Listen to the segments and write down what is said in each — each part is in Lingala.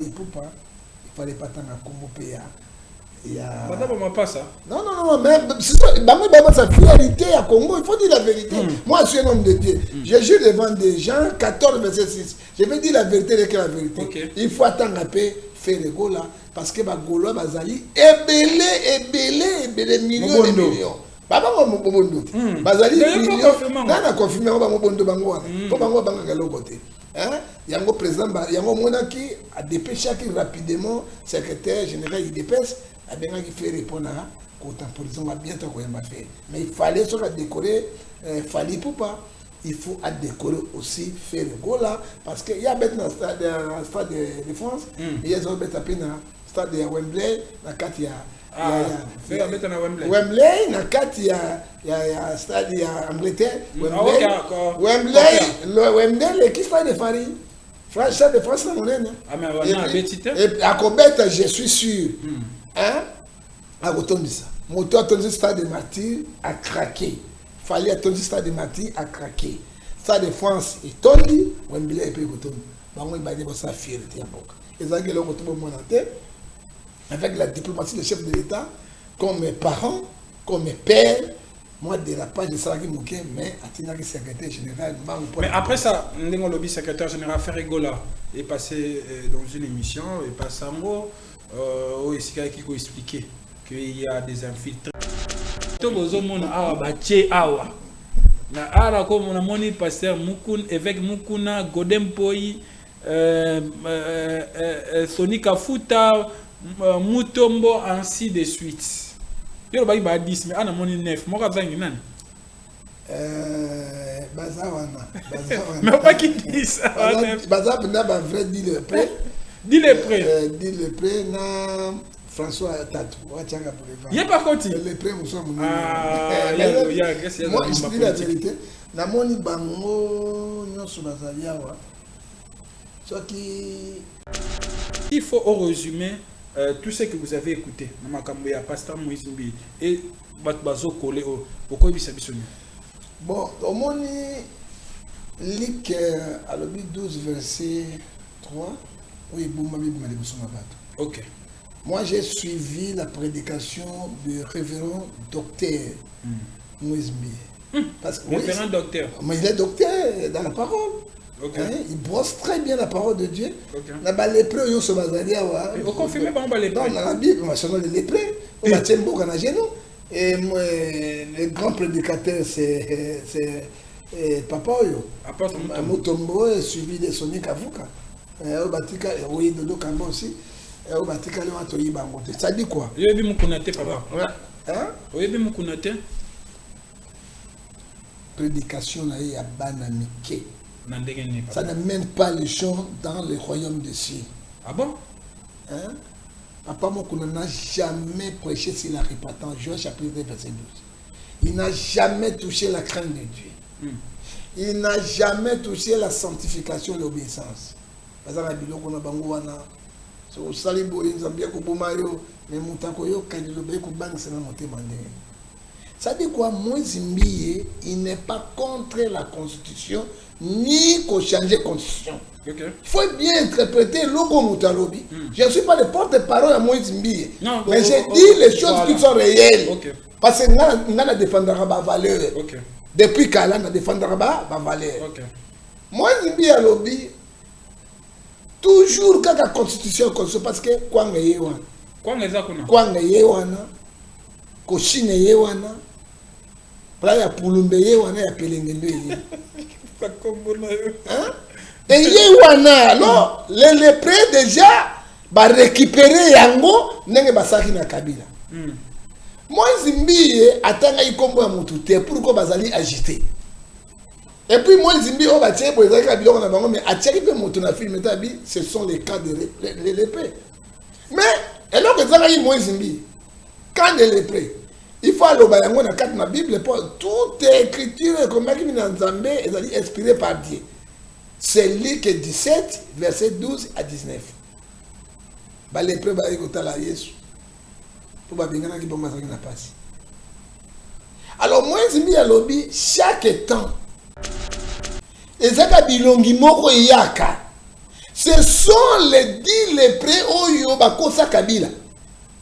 il fallait pas tant à Combo PA. Non, mais c'est sa finalité à Congo, il faut dire la vérité. Moi, je suis un homme de Dieu. Je jure devant des gens, 14, verset 6. Je vais dire la vérité, que la vérité. Okay. Il faut attendre à paix, faire le Gola, parce que Gaulois, Bazali, ébélé, millions et millions. Baba mo bondo. Bazali millions. Nana confirmé ba mo bondo bango wana. Po bango banga galo côté. Hein? Yango président yango monaki a dépêché rapidement secrétaire général il dépêche a bien qui fait répondre à contemporisation va bientôt quoi m'a fait. Mais il fallait sur décorer fallait pas. Il faut décorer aussi faire le goal là parce que il y a maintenant stade de France, il y a des bêtes à peine stade de Wembley, la Katia. Wembley, na kati ya stade ya Angleterre. Wembley, qui stade de Paris? Stade de France, non, ah, mais on a et à Cobette, je suis sûr. Hein? À retourner ça. Moteur attendu stade de Martyr a craqué. Fallait attendre stade de Martyr a craqué. Stade de France est tombé. Wembley est plus retourné. Bango il va dire ça fierté à boka. Et ça que le retour mon tête. Avec la diplomatie des chefs de l'État, comme mes parents, comme mes pères, moi, dérapage de Salaki Mouké, mais Atinaki secrétaire général. Mais après ça, Ndingo Lobby, secrétaire général Ferregola, est passé dans une émission, et passé en gros, où il a expliqué qu'il y a des infiltrés. Tout le monde a battu Awa. Na ara comme on a moni pasteur Moukoun, évêque Moukouna, Godempoi, Sonika Futa, Mutombo, ainsi de suite. Il y a 10, mais on a 9. Moi, je vais mais pas qui dit ça. Vrai dit le prêt. Dis le prêt. Dis le prêt, na François Tatou. Il n'y a pas compté. Le prêt, nous sommes. Moi, je dis la vérité. Na moni bango, nous sommes à il faut au résumé tout ce que vous avez écouté. Namakambo ya pasteur Moïse Mbi et Batbazo collé au Koibisabisoni. Bon, au moni Luc à l'objet 12 verset 3. Oui, ok. Moi j'ai suivi la prédication du révérend docteur Moïse Mbi. Parce que révérend docteur. Mais il est docteur dans la parole. Okay. Hein? Il brosse très bien la parole de Dieu. Okay. Vous confirmez pas les lépreux? Dans la Bible, on a les lépreux. On a Tchembo à genoux. Et le grand prédicateur, c'est Papa Oyo. Mutombo est suivi de Sonic Avuka. Oui, Dodo Kambo aussi. Ça dit quoi? Il y a eu Moukounate, papa. Hein? Il y a eu Moukounate. Prédication, il y a Banamike. Ça ne mène pas les gens dans le royaume des cieux. Ah bon? Hein? Papa Mokuna n'a jamais prêché sur la repentance. Joël chapitre 2, verset 12. Il n'a jamais touché la crainte de Dieu. Il n'a jamais touché la sanctification et l'obéissance. Parce que la Bible, on a bangoana. So salibo inzambia kubumayo mais mutakoyo kandilobe kubang c'est monté mandé. Ça dit quoi? Moïse Mbiye, il n'est pas contre la constitution ni qu'on change la constitution. Okay. Il faut bien interpréter Logo Moutalobi. Je ne suis pas le porte-parole à Moïse Mbiye. Mais j'ai dit les choses qui sont réelles. Okay. Parce que nous ne défendra pas valeur. Okay. Depuis qu'Allah ne défendra pas valeur. Okay. Moïse Mbiye a lobby toujours quand la constitution parce que quoi n'est wana koshine yewana playa pulumbe yewana ya pelengendo ye hein et yewana alors les lépreux déjà ba récupérer yango ndenge basaki na Kabila Moïse Mbiye atanga ikombo ya mutu te pourquoi bazali agité. Et puis Moïse Mbiye o batie bo ezaki Kabila na bango mais atiaki pe mutu na film tabi ce sont les cas de les lépreux. Mais alors que ça Moïse Mbiye quand les lépreux il faut aller dans la Bible, toute écriture comme est inspirée par Dieu. C'est Luc 17, verset 12 à 19. Les lépreux vont écouter la Jésus. Alors, moi, je dis à l'objet, chaque temps, Ce sont les 10 lépreux oyo bakosa Kabila.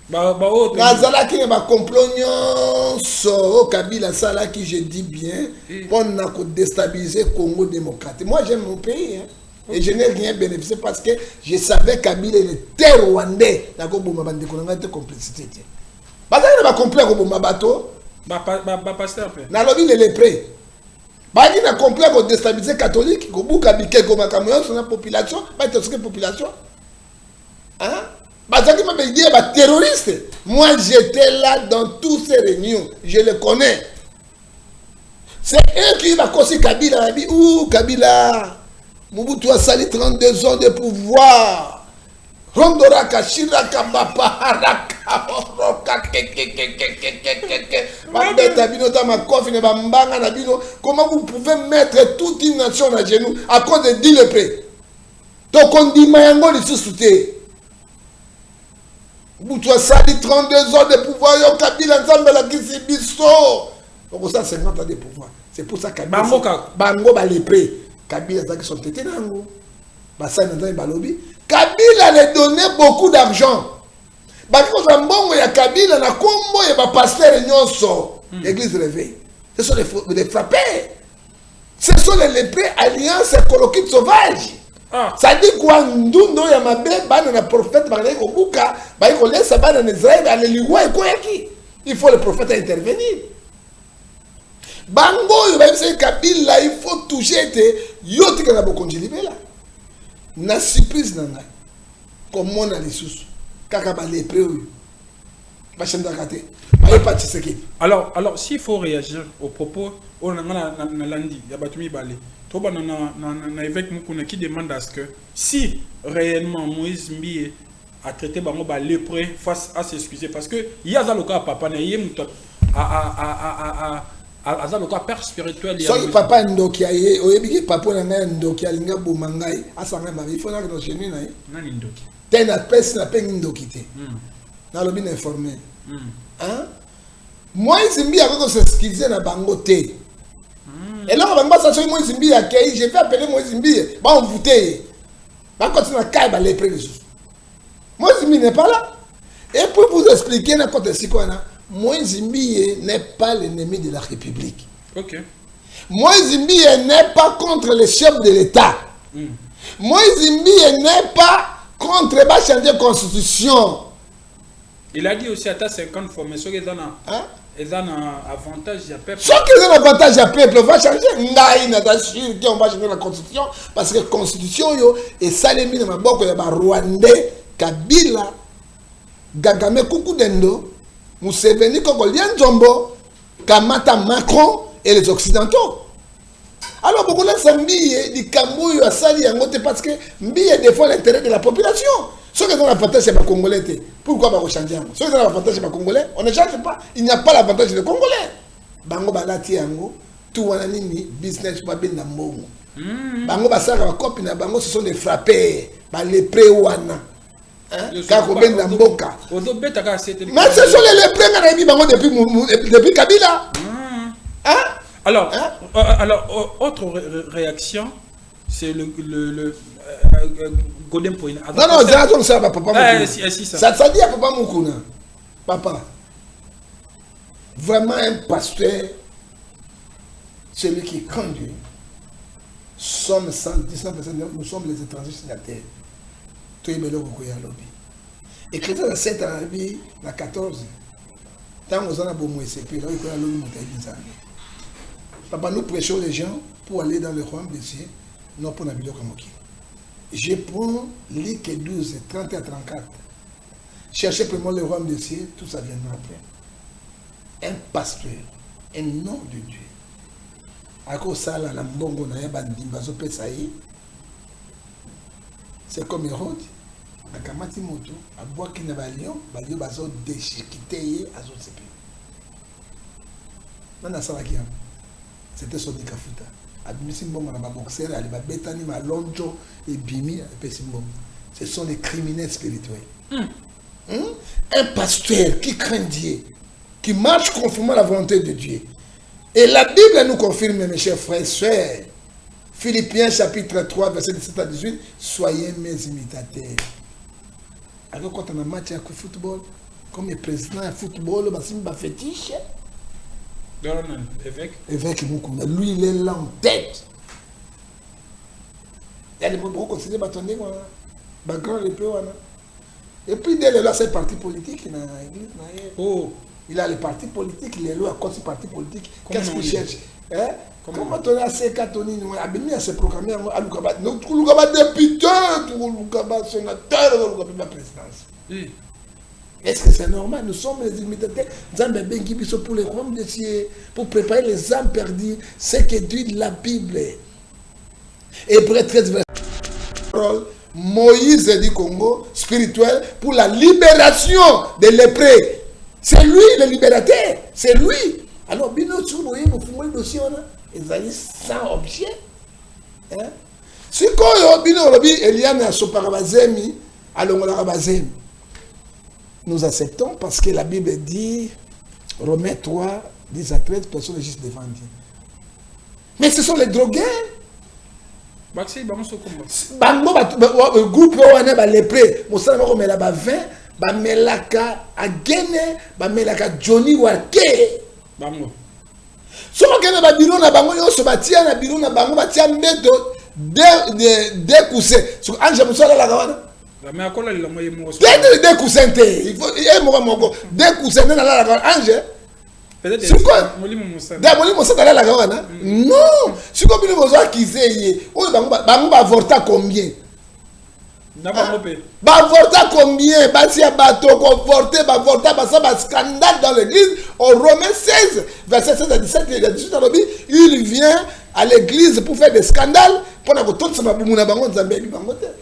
Nazalaki ba complot nyonso Kabila sala qui je dis bien pour déstabiliser Congo démocratique. Moi j'aime mon pays hein. Et je n'ai rien bénéficié parce que je savais Kabila il était rwandais. La Goboma bande de complicité. Bazali ba complot ko bomba bato. Ba pasteur pe. Na lobi les lépreux. Bagi na complet pour déstabiliser catholique, ko buka bike ko makamyo sur la population, ba toske population. Hein? Bazaki m'a dit ba terroriste. Moi j'étais là dans toutes ces réunions, je les connais. C'est eux qui va causer Kabila, a dit ouh Kabila. Mobutu a sali 32 ans de pouvoir. Rondoraka, Shiraka, Bapa, Haraka, Oroka, comment vous pouvez mettre toute une nation à genoux à cause de 10 lépreux? Donc on dit Mayango les sous-soutés. Mobutu a sali 32 ans de pouvoir, yo Kabila Nzambe la Kisi Biso. Donc ça 50 ans de pouvoir. C'est pour ça que Bango ba lépreux. Kabila qui sont tétés nango. Basa Nzambe balobi. Kabila les donnait beaucoup d'argent. Parce que ya Kabila na kombo ya ba pasteur nyonso. L'église réveille. Ce sont les frappés. Ce sont les lépreux alliances écologiques sauvages. Ça dit quoi ndundo ya mabe bana na prophète bana ko buka ba ko laisse bana na Israël aleliwa ko yaki. Il faut le prophète intervenir. Bango yo ba se Kabila il faut toucher te yoti kana bokonji libela. Na surprise nanga comme on a les sous kaka ba les preux ba chenda kate ba pas Tshisekedi. Alors s'il faut réagir aux propos on a na landi ya batumi balé to ba na évêque Mukuna qui demande à ce que si réellement Moïse Mbie a traité bango ba lépreux face à s'excuser parce que il y a le cas papa na yemuto aza loka père spirituel ya. So papa ndoki aye oyebiki papa na ngai ndoki alinga bomangai asanga mari il faut na que chez lui na ye. Nani ndoki? Tena pesi na pengi ndoki te. Na lobi na informé. Hein? Moïse Mbie a ko s'excuser na bango te. Et là on va ça Moïse Mbie a kei, je vais appeler Moïse Mbie, ba on voter. Ba continuer à kai ba les prêts. Moïse Mbie n'est pas là. Et pour vous expliquer na côté sikona Moïse Mbie n'est pas l'ennemi de la République. Ok. Moïse Mbie n'est pas contre les chefs de l'État. Moïse Mbie n'est pas contre la changer constitution. Il a dit aussi à ta 50 fois, mais ce qui est un avantage à peuple. Ce qui est un avantage à peuple, on va changer. On va changer la constitution parce que la constitution est salémie dans ma boque, il y a Rwandais, Kabila, Gagame Kukudendo. Museveni Kokolien Zombo, Kamata Macron et les Occidentaux. Alors, beaucoup de Mbie dit Kambouyo a sali yangote parce que Mbie défend l'intérêt de la population. Ceux qui ont l'avantage, c'est pas Congolais. Pourquoi pas changer? Ceux qui ont l'avantage, c'est pas Congolais. On ne change pas. Il n'y a pas l'avantage des Congolais. Bango Balati Yango, tout wananini, business, pas bien d'ambongo. Bango Basaka, ma copine, Bango, ce sont des frappés, les pré-wana. Mais ce sont les lépreux depuis Kabila. Alors, autre réaction, c'est le Golden Point. Non, ça va, papa. Ça dit à papa Mukuna. Papa, vraiment un pasteur, celui qui conduit, sommes 119 personnes, nous sommes les étrangers sur la terre. Et chrétien dans 7 ans, la 14. Tant que nous avons beau puis là, papa, nous prêchons les gens pour aller dans le royaume des cieux, non pour Nabilo Kamoki. Je prends Luc 12, 30 à 34. Cherchez premièrement le royaume des cieux, tout ça viendra après. Un pasteur, un nom de Dieu. À cause de ça, la mbongo na yabandi bazo pesaï. C'est comme Hérode. Akamati moto, abwaki na balion bazo déchiquité azo sepi. Nana salaki ya. C'était son ikafuta. Abimisi mbongo na ba boxer, ali ba betani malonjo et bimi pesi mbongo. Ce sont les criminels spirituels. Un pasteur qui craint Dieu, qui marche conformément à la volonté de Dieu. Et la Bible nous confirme, mes chers frères et sœurs, Philippiens chapitre 3, verset 17 à 18. Soyez mes imitateurs. Alors quand on a un match de football, comme le président de football, c'est un fétiche. Évêque Moukouna, lui il est là en tête. Il y a des gens qui considèrent bâtonner, background et puis et puis dès là c'est parti politique dans l'église. Oh, il a les partis politiques, il est là à cause du parti politique. Qu'est-ce qu'il cherche? Comment on a ces catholiques, on a bien se proclamer à Lukaba, Lukaba député, Lukaba sénateur, Lukaba présidence. Est-ce que c'est normal? Nous sommes les imitateurs. Zambé Bengibi pour les rois de Dieu, pour préparer les âmes perdues, ce que dit la Bible. Hébreux 13, verset. Moïse du Congo, spirituel, pour la libération des lépreux. C'est lui le libérateur. C'est lui. Alors, bino tu voyez, vous fumez le dossier, ils allaient sans objet. Si quand bino lobi Eliane a soparabazemi, alors on a rabazemi. Nous acceptons parce que la Bible dit, Romains 3, 10 à 13, personne n'est juste devant Dieu. Mais ce sont les drogués. Bango groupe wana ba lépreux, mosala ko mela ba 20, ba melaka agene, ba melaka Johnny Walker. Bango. So ko ba biro na bango yo so batia na biro na bango batia mbeto de coussins. So anje mosala la kawana. Mais à quoi là il a moyen mo. Des coussins te. Il faut moko des coussins na la kawana anje. C'est quoi? Non! Si comme nous avons accusé, on va avorter combien? Va avorter combien? Si un bateau conforté, va avorter, un scandale dans l'église. Au Romains 16, verset 16 à 17, il vient à l'église pour faire des scandales.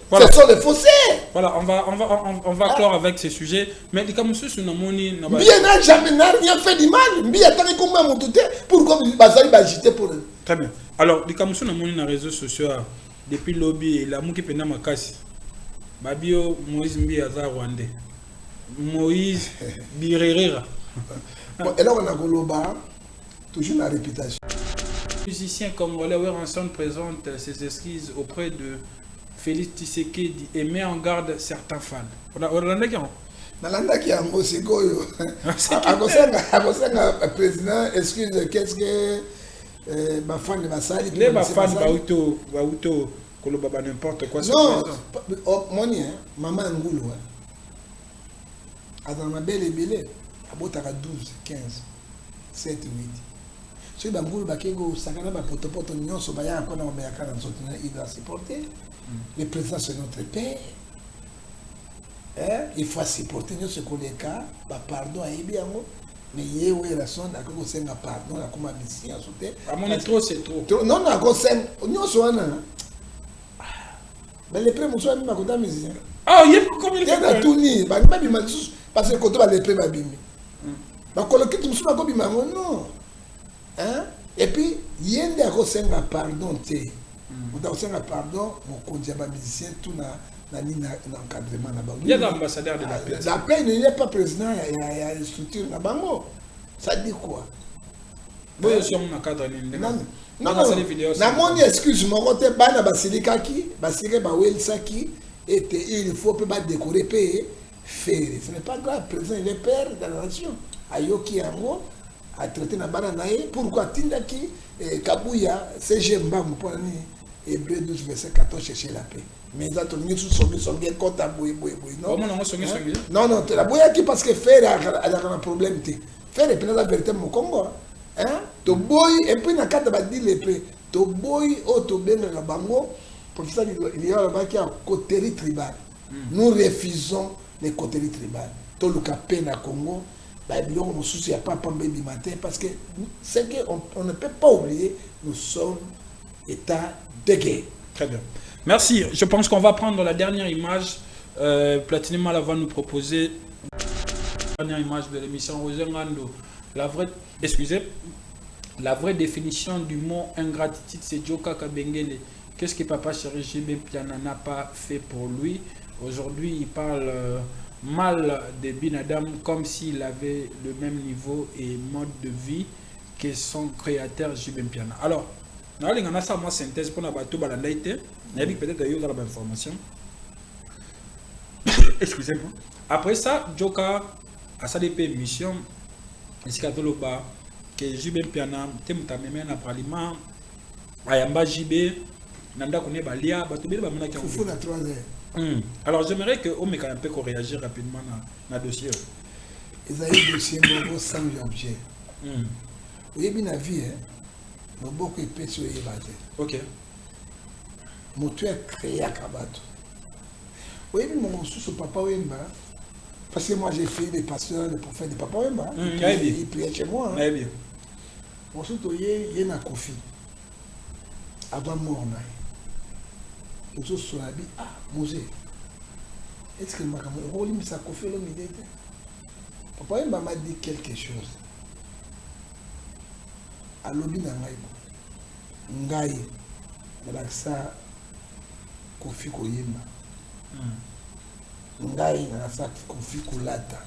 Voilà. Ce sont des faussaires. Voilà, on va clore avec ces sujets. Mais les Kamoussus, nous n'avons bien n'a jamais rien fait du mal. Bien attendez comment mon tout pourquoi Bazali va agiter pour eux. Très bien. Alors, les Kamoussus, nous avons les réseaux sociaux depuis le lobby et la mouki pena makasi. Babio Moïse Mbi Azar Rwandais. Moïse Birerera. Et là, on a Goloba, toujours la réputation. Musicien congolais Weranson présente ses excuses auprès de Félix Tshisekedi et met en garde certains fans. On a qui a un beau ségoyo. À président, excuse, qu'est-ce que ma fan de Massali? Les fans Bauto, Kolobaba n'importe quoi. Non, mon maman Ngoulou. Dans ma belle et belle, à Botara 12, 15, 7, 8. Si Bangoul Bakego, Sakana, Potopoto, Nyon, Sobaya, Kona, Obayaka, il doit supporter. Le président, c'est notre père. Il faut supporter ce qu'on est cas, pardon à Ibiango, mais il y a une raison, d'accord, c'est un pardon, la comme mission à sauter. À mon trop, c'est trop. Non, non, c'est Nyon, soit mais les prêts, monsieur, ma côté musicien. Ah, il y a combien de temps? Tout ni, parce que le côté va les prêts, va bimé. Ma coloquette, monsieur, ma copine, non. Et puis, il y a un pardon. Il y a un pardon, mon condiable musicien, tout dans l'encadrement. Il y a l'ambassadeur de la paix. La paix, il n'y a pas président, il y a une structure. Ça dit quoi? Non, non, non, excuse-moi, côté bana basilika qui, basilika bawelsa qui, et il faut pas décorer payer faire. Ce n'est pas grave, président il est père de la nation. Ayoki yango a traité na bana nae pourquoi tindaki Kabuya CG Mbambo pour ni Hébreux 12 verset 14 chercher la paix. Mais ça tout nous sommes bien contre boy non. Non non, la boya qui parce que faire a un problème té. Faire est la vérité mon Congo. Hein? To boy et puis na kata ba di l'épée. To boy o to benga la bango pour ça il y a là qui a coterie tribale. Nous refusons les coteries tribales. To le capé na Congo, ba biloko mosusu ya papa baby matin parce que c'est que on ne peut pas oublier nous sommes état de guerre. Très bien. Merci. Je pense qu'on va prendre la dernière image. Platini Mala va nous proposer la dernière image de l'émission Rosengando. La vraie définition du mot ingratitude, c'est Djoka Kabengele. Qu'est-ce que Papa Chéri JB Piana n'a pas fait pour lui? Aujourd'hui, il parle mal de Binadam comme s'il avait le même niveau et mode de vie que son créateur JB Piana. Alors, On a ça, moi, synthèse pour la bateau, peut-être il y a information. Excusez-moi. Après ça, Joka a sa mission. Ainsi qu'à tout bas, que JB Piana, Temuta Memena Parlement, Ayamba JB, Nanda Kone Balia, Batubé Bamana qui Foufou na 3 heures. Alors j'aimerais que Omeka un peu réagir rapidement dans le dossier. Ils ont eu dossier sans objet. Vous avez bien vu, beaucoup de personnes sont basées. Ok. Mon tueur créé à Kabato. Vous avez vu mon sous papa Wemba. Parce que moi j'ai fait des pasteurs, des prophètes de Papa Wemba. Il priait chez moi. Très bien. Ensuite, il y a un Kofi. Avant mort, il y a un ah, Mosé. Est-ce que je vais Kofi l'homme idée? Papa Wemba m'a dit quelque chose. À l'obi na ngai. Ngai, ça Kofi Koyemba. Ngai na sa Kofi Kulata.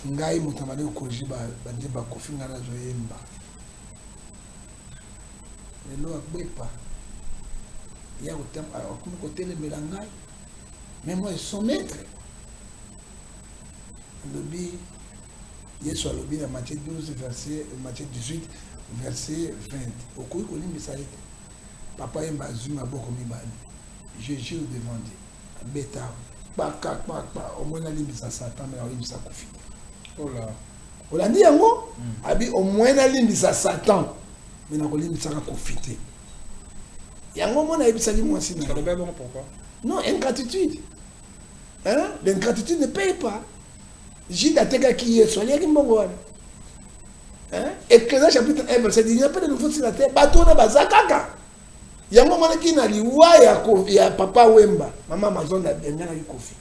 Ngai mutamani ukoji bande ba Kofi ngana zoyemba. Lelo akbepa. Ya utam akumu kotele melangai. Mais moi ils sont maîtres. Lobi Yesu alobi na Matthieu 12 verset Matthieu 18 verset 20. Okoyi kolimbi salite. Papa yemba zuma boko mibani. Je jure devant Dieu. Beta, au moins la limite ça Satan, mais la limite ça Kofi. Oh là. On l'a dit yango, abi au moins la limite ça Satan, mais la limite ça Kofi. Yango mon aïe ça dit moi aussi. Ça doit bon pourquoi? Non, ingratitude. Hein? L'ingratitude ne paye pas. J'ai d'attega qui est soigné qui m'envoie. Hein? Et que là chapitre 1 verset 10, il n'y a pas de nouveau sur la terre. Bateau na bazakaka. Yango mwana kina liwa ya papa Wemba mama mazonda bengana Kofi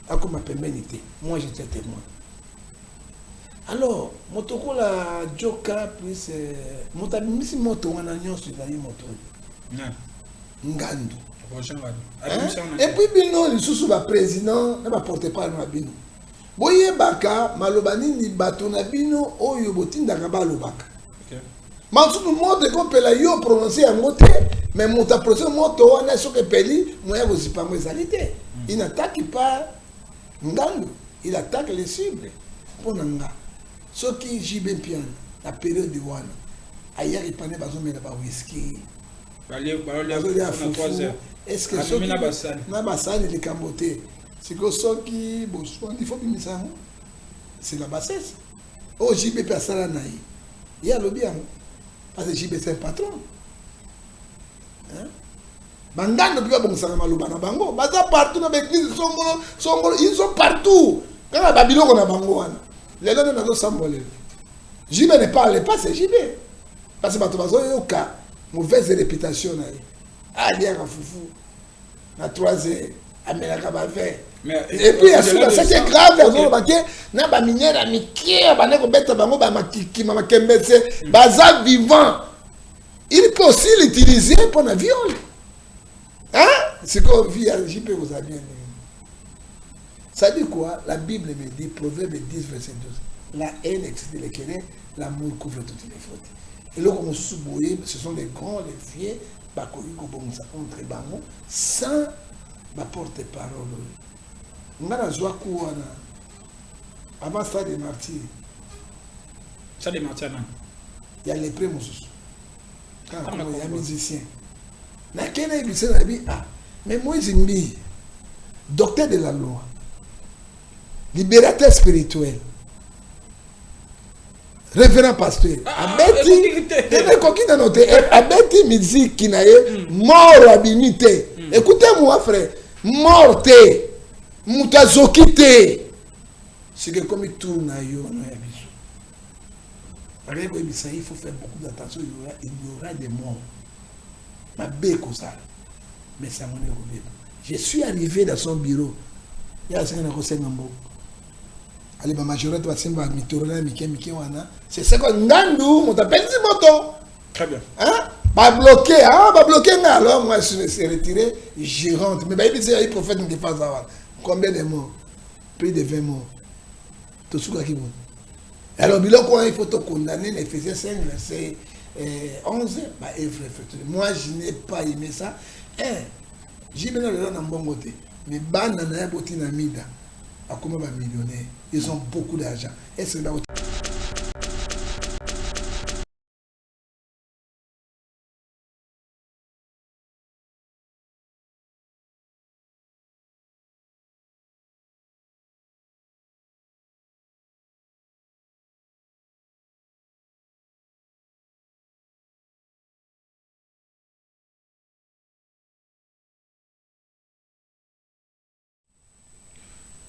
akoma pembeni te. Moi j'étais témoin. Alors motoko la Joka plus motabimisi moto wana nyonso ezali moto ngandu et puis bino lisusu ba président na ba porte-parole na bino boyebaka maloba nini bato na bino oyo botindaka balobaka. Mansutu moto ekopela yo prononcer yango te, mais moto prononcer moto wana soki epeli moya kozipango ezali te. Il n'attaque pas ngandu, il attaque les cibles. Mpona nga soki JB Piana na période wana ayaki pane bazomela ba whisky bazolia fufu, est-ce que soki na basani likambo te siko soki boswani il faut bimisa yango, c'est la bassesse. Oh JB pe asala na ye ye alobi yango parce que JB c'est un patron. Hein? Bangando puis bon ça maloba na bango, baza partout na l'église songolo, ils sont partout. Quand la Babylone on a bango wana. Les gens na zo sambole. JB ne parle pas, c'est JB. Parce que bato bazo yoka mauvaise réputation na ye. Ah dia ka fufu. Na 3e amela ka ba ve. Et puis ça c'est grave dans baké na ba minière à mikier ba neko beta bango ba makiki mama kembetse baza vivant. Il peut aussi l'utiliser pour la viol. Hein? C'est comme vie à JP vous a bien dit. Ça dit quoi? La Bible me dit, Proverbe 10 verset 12. La haine excède les querelles, l'amour couvre toutes les fautes. Et là, comme on souboye, ce sont les grands, les vieux, entre bango, sans ma porte-parole. On a la joie avant ça des martyrs. Ça des martyrs, non? Il y a les prêts, il y a musicien. Na kena ibise na bi ah mais Moïse Mbi docteur de la loi, libérateur spirituel, révérend pasteur, abeti tene kokina note abeti musique kinaye mort abimité. Écoutez-moi frère, morte mutazokite c'est que comme il tourne yo no ya biso. Avec il faut faire beaucoup d'attention, il y aura des morts. Mais ça m'en est revenu. Je suis arrivé dans son bureau. Il y a un conseil en beau. Allez, ma majorité va s'en va mitorola miki wana. C'est ça qu'on ngandu, on t'appelle si moto. Très bien. Hein? Pas bloqué, hein? Pas bloqué, alors moi je me suis retiré, je rentre. Mais il y a un prophète qui fait ça. Combien de morts? Plus de 20 morts. Tout ce qui est bon. Alors, il faut te condamner, Ephésiens 5, verset 11, bah, moi je n'ai pas aimé ça. J'ai bien le dans bon côté. Mais banana boti na mida. À comment va millionnaire? Ils ont beaucoup d'argent. Est-ce que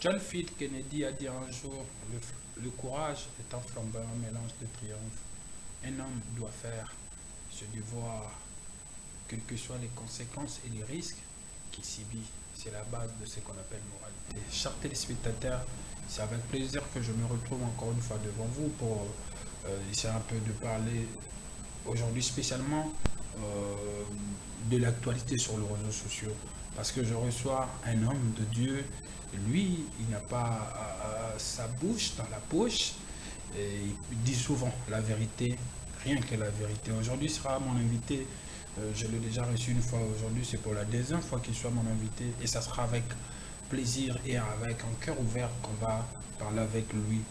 John F. Kennedy a dit un jour, le courage est un flamboyant mélange de triomphe. Un homme doit faire ce devoir, quelles que soient les conséquences et les risques qu'il subit. C'est la base de ce qu'on appelle moralité. Chers téléspectateurs, c'est avec plaisir que je me retrouve encore une fois devant vous pour essayer un peu de parler aujourd'hui spécialement de l'actualité sur les réseaux sociaux. Parce que je reçois un homme de Dieu. Lui, il n'a pas sa bouche dans la poche et il dit souvent la vérité, rien que la vérité. Aujourd'hui sera mon invité, je l'ai déjà reçu une fois, aujourd'hui c'est pour la deuxième fois qu'il soit mon invité et ça sera avec plaisir et avec un cœur ouvert qu'on va parler avec lui.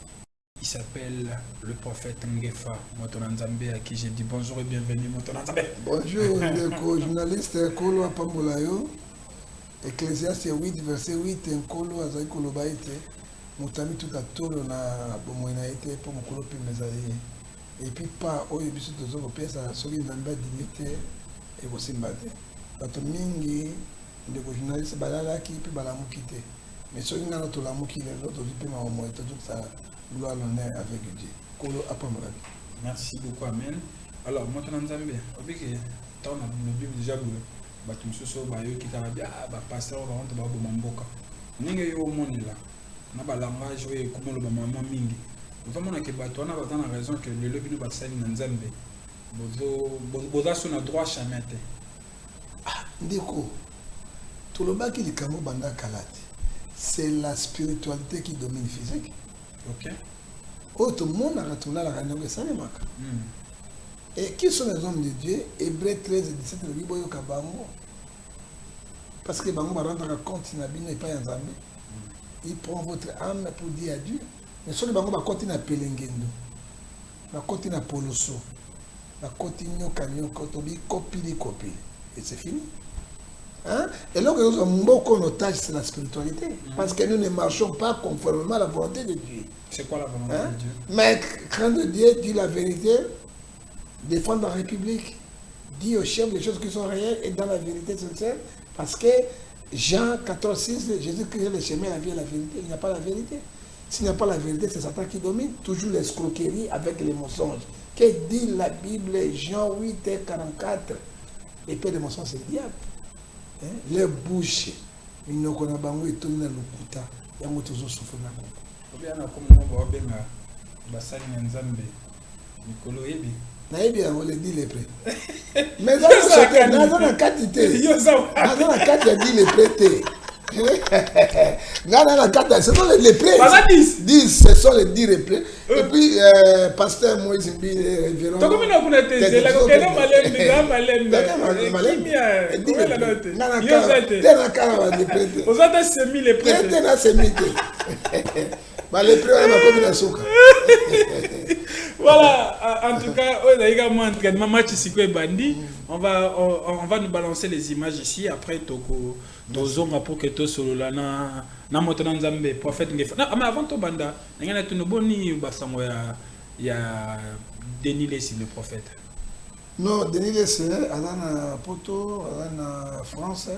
Il s'appelle le prophète Ngefa Motonanzambe, à qui j'ai dit bonjour et bienvenue Motonanzambe. Bonjour, le journaliste Kolo Apambolayo. Ecclésiaste 8, verset 8, Nkolo Azaï Kolobaïte, Moutami tout à tolo na Bomoinaïte pour Mokolo Pimezaï. Et puis pas au Yébisu de Zoro Pièce à Sogi Namba Dimite et Bosimbate. Bato Mingi, le journaliste Balala qui peut Balamukite. Mais Sogi Nano Tolamukite, l'autre du Pima Omo, et tout ça, gloire l'honneur avec Dieu. Kolo Apambolayo. Merci beaucoup, Amen. Alors, Motonanzambe, au que tant le Bible déjà boulé. Bato msuso bayo kitala bia ba pasteur ba honte ba bo mamboka ninge yo monela na ba langage we kumolo ba mama mingi vraiment na ke bato na ba na raison que le lobby no ba sali na Nzambe boza so na droit chamete ndiko tolobaki likambo banda kalati c'est la spiritualité qui domine physique. OK. Tout le monde a retourné à la réunion de Salemaka. Et qui sont les hommes de Dieu? Hébreux 13 et 17, le Bible Kabango. Parce que Bango va rendre compte et pas en Zambie. Il prend votre âme pour dire adieu. Mais sur le Bango va continuer à Pelengendo. Va continuer à Poloso. Va continuer à Kanyo Kotobi, copie. Et c'est fini. Hein? Et là, nous avons beaucoup d'otages, c'est la spiritualité. Parce que nous ne marchons pas conformément à la volonté de Dieu. C'est quoi la volonté de Dieu? Mais craindre de Dieu, dit la vérité. Défendre la République, dit au chef les choses qui sont réelles et dans la vérité sincère, parce que Jean 14,6, Jésus-Christ est le chemin, la vie et la vérité. Il n'y a pas la vérité. S'il n'y a pas la vérité, c'est Satan qui domine, toujours l'escroquerie avec les mensonges. Que dit la Bible, Jean 8 et 44? Les pères de mensonges, c'est le diable. Hein? Les bouches, ils n'ont pas bango et tout le lokuta. Il y a toujours souffert dans le monde. Il y a Mikolo Ebi. Naïbi, on le dit les prêts. Mais dans la quantité. Dans la quantité, dit les prêts. Dans la quantité, ce sont les prêts. 10, ce sont les 10 replays. Et puis, pasteur Moïse Mbi, révérend. Tu comment on a été là? Voilà, en tout cas, on va nous balancer les images ici. Après, Toko, Dozonga pour que tu sois là, na Motonanzambe, prophète Ngefa. Non, mais avant tout, Banda, il y a une bonne il y a Denis Lessi, le prophète. Non, Denis Lessi, il y a Poto, il y a France.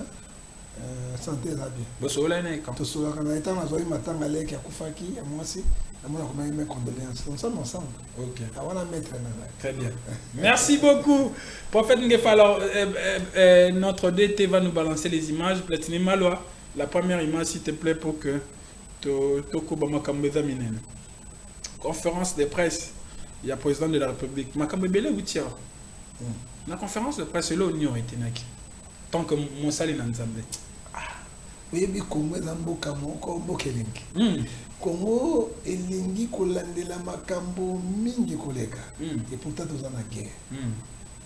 Santé là bien. Bosola n'est quand. Tosola quand on a été en Zoï matin à l'air qui a Koufaki, à moi aussi. Moi, on a mes condoléances. Nous sommes ensemble. Ok. On va mettre très bien. Merci beaucoup. Prophète Ngefa, alors, notre DT va nous balancer les images. Platini Maloa, la première image, s'il te plaît, pour que Toko Bamakambeza Minen. Conférence de presse. Il y a le président de la République. Makambebele Outia. La conférence de presse, c'est là où il y aurait été. Tant que mon salut n'a pas oyebi Congo eza mboka moko mboka elingi Congo elingi kolandela makambo mingi koleka et pourtant toza na guerre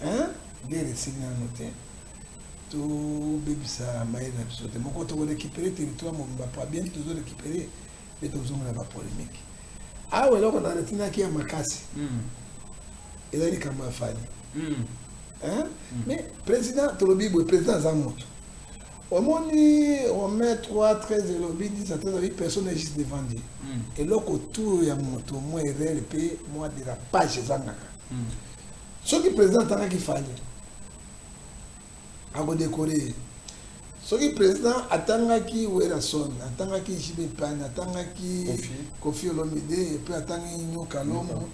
hein guerre esili nano te tobebisa mayele na biso te moko tokorécupere territoire mobimba po bien tozorécupere mpe tozongela bapolémique awa eloko na retinaki ya makasi ezali likambo ya fali mais président tolobi boye président aza moto omoni omet 3 13 elobi 10 à 13 personne est juste devant Dieu eloko autour ya moto mwa erreur mpe mwa dérapage ezangaka soki président atangaki fali akodécorer soki président atangaki Werason atangaki JB Pane atangaki Kofi Olomide epe atangi Nyoka Lomo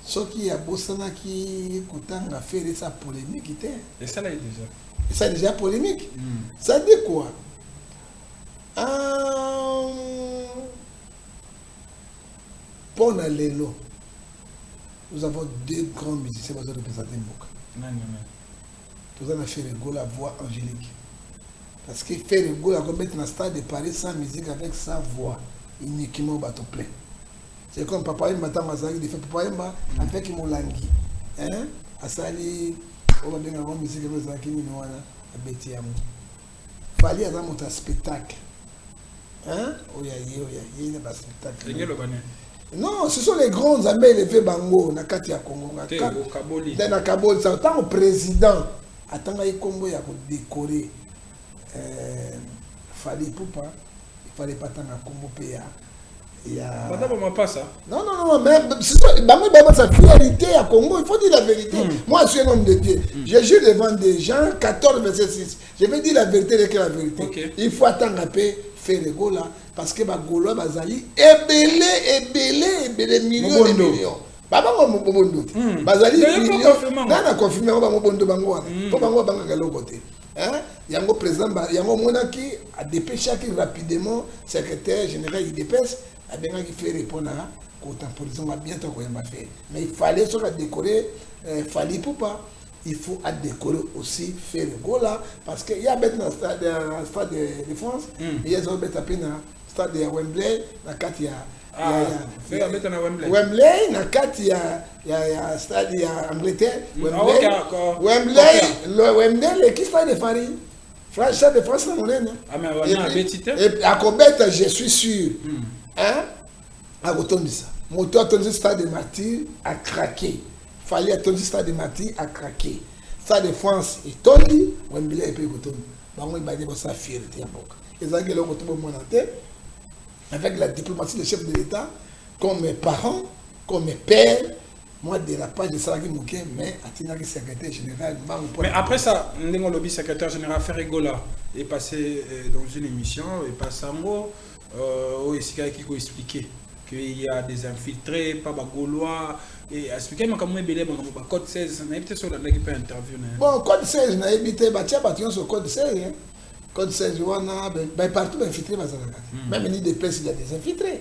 soki abosanaki kotanga faire sa polémique te et ça là déjà ça déjà polémique ça dit quoi pour la lelo nous avons deux grands musiciens qui ont représenté Mboka nous allons faire la voix angélique parce que faire le la mettre dans le stade de Paris sans musique avec sa voix uniquement au bateau plein c'est comme Papa Yemba Tamazaki de faire Papa Yemba avec Molangi hein asali on va bien avoir musique avec Zaki Minoana à Betiamo fallait avoir mon spectacle hein oya il y a pas spectacle non ce sont les grands amis élevés bango na kati ya Congo na Kaboli ça tant au président attends il combo ya ko décorer fallait poupa il fallait pas tant à combo pa madame m'a pas ça non mais sa fierté à Congo il faut dire la vérité moi je suis un homme de Dieu je jure devant des gens 14 verset 6 je vais dire la vérité que la vérité il faut attendre un peu faire le go là parce que ba golo bazali ebele millions de millions baba mo bobondo bazali millions na confirmer ba mo bondo bango wana po bango banga galo côté hein yango président yango monaki a dépêché rapidement secrétaire général IDPS a bien qui fait répondre à contemporisation bientôt qu'on va faire mais il fallait sur la décorer fallait pour pas il faut à décorer aussi faire le go là parce que il y a bête dans le stade de France il y a bête à peine dans stade de Wembley na kati ya Wembley na kati ya stade ya Angleterre Wembley l'équipe stade de Paris France de France na monene et à Kobeta je suis sûr hein à Rotondisa moto attendu stade de Martyr a craqué fallait attendu stade de Martyr a craqué stade de France et tondi Wembley et puis Rotondisa bango ba dire sa fierté ya boka ezaki le koto mona te avec la diplomatie des chefs de l'État comme mes parents comme mes pères moi dérapage de Salaki Mouké mais Atinaki secrétaire général mais après ça Ndingo Lobby secrétaire général Ferregola est passé dans une émission et passe en gros où il s'est expliqué qu'il y a des infiltrés pas Gaulois et expliquer moi comment belé bon code 16 on a peut-être sur la qui peut intervenir bon code 16 na évité batia bation sur code 16 hein code 16 wana ben partout infiltré bazalaka même ni des places il y a des infiltrés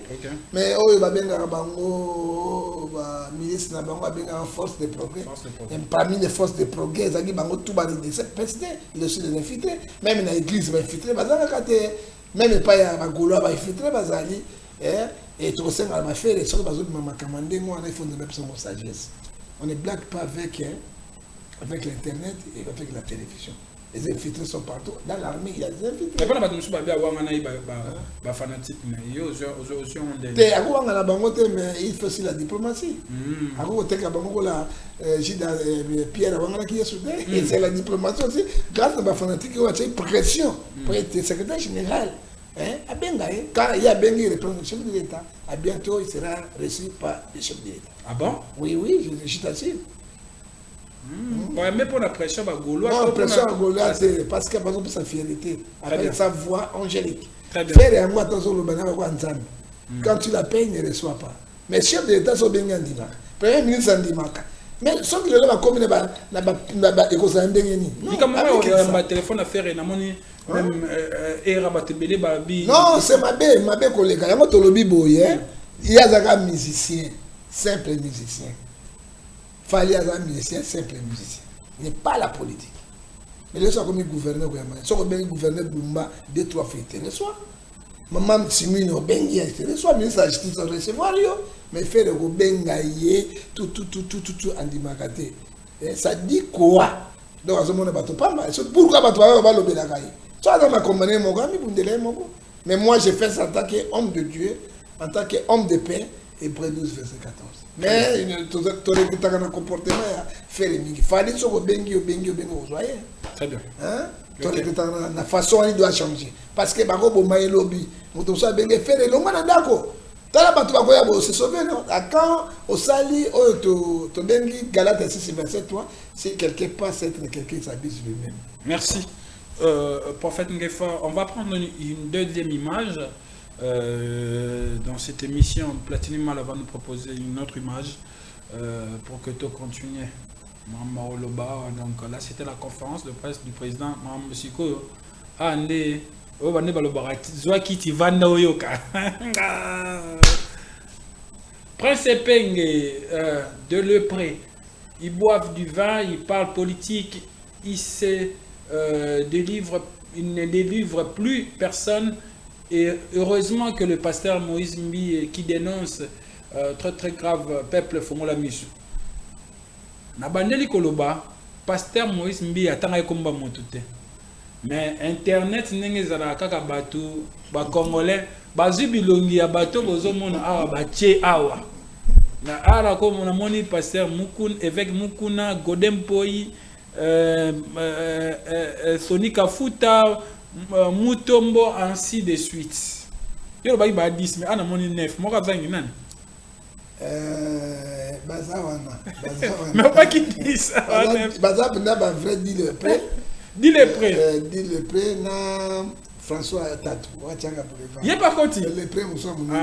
mais oyo ba benga bango ba milice na bango benga force de progrès et parmi les forces de progrès zaki bango tout ba de cette PSD il aussi des infiltrés même na église ba infiltré bazalaka te même pas ya ba Gaulois ba infiltré bazali et tout ça on va faire les choses bazoli mama commandé moi on a fondé même son sagesse on ne blague pas avec l'internet et avec la télévision. Les infiltrés sont partout. Dans l'armée, il y a des infiltrés. Mais pas de soucis, il fanatique. Il faut aussi la diplomatie. Pierre qui est soudé. Et c'est la diplomatie aussi. Grâce à la fanatique, il y a une pression pour être secrétaire général. Quand il y a Bengi, le chef de l'État, à bientôt, il sera reçu par le chef de l'État. Ah bon? Oui, je t'assure. Mais pour la pression à Gaulois. Non, pression à Gaulois, c'est parce que par exemple sa fierté, avec sa voix angélique. Faire et moi attention le banana quand tu la payes, il ne reçoit pas. Mais chef de l'État sont bien Ndimaka. Premier ministre Ndimaka. Mais sauf que le comme na écosandengeni. Non, comment téléphone à faire et na moni même rabatebele babi. Non, c'est ma collègue. Yango tolobi boye. Il y a des musiciens, simple musicien. Fallait un musicien, simple musicien. Il n'est pas la politique. Mais les gens comme gouverneur, ils sont bien gouverneur Bumba, 2-3 fêtes, reçoit. Maman Simino, Bengi, reçoit, ministre de la justice, recevoir, mais faire le Benga, tout, en dimakate. Ça dit quoi? Donc, à ce moment-là, pourquoi tu vas le Bénagaï? Tu vas dans compagnie, mais moi, j'ai fait ça en tant qu'homme de Dieu, en tant qu'homme de paix, et près 12, verset 14. Mais tu as un comportement à faire. Il fallait que tu Bengi, Très bien. La façon il doit changer. Parce que Barobo Maï Lobby, nous sommes bien faire le monde d'accord. Quand au Sali, tu Bengi, Galate 6, verset 3, si quelqu'un passe, être quelqu'un s'habille lui-même. Merci. Prophète Ngefa, on va prendre une deuxième image. Dans cette émission, Platini Mal va nous proposer une autre image pour que tu continues. Donc là, c'était la conférence de presse du président Mme Siko. Prince Epenge de Lepré, ils boivent du vin, ils parlent politique, ils ne délivrent plus personne. Et heureusement que le pasteur Moïse Mbi qui dénonce très grave peuple Fongola Misu. Nabandeli Koloba, pasteur Moïse Mbi atanga komba motute. Mais internet n'engezala kaka bato ba congolais bazu bilongi ya bato bozomona awa batie awa. Na ara comme on a moni pasteur Mukun évêque Mukuna Godempoi Sonika Futa Mutombo, ainsi de suite. Il y a 10, mais on a 9. Moi, je suis mais pas qui dit ça. Vrai dit le prêt. Dis le prêt. Dis le prêt, na François Tatou. Il n'y a pas compté. Le prêt, nous sommes. Moi,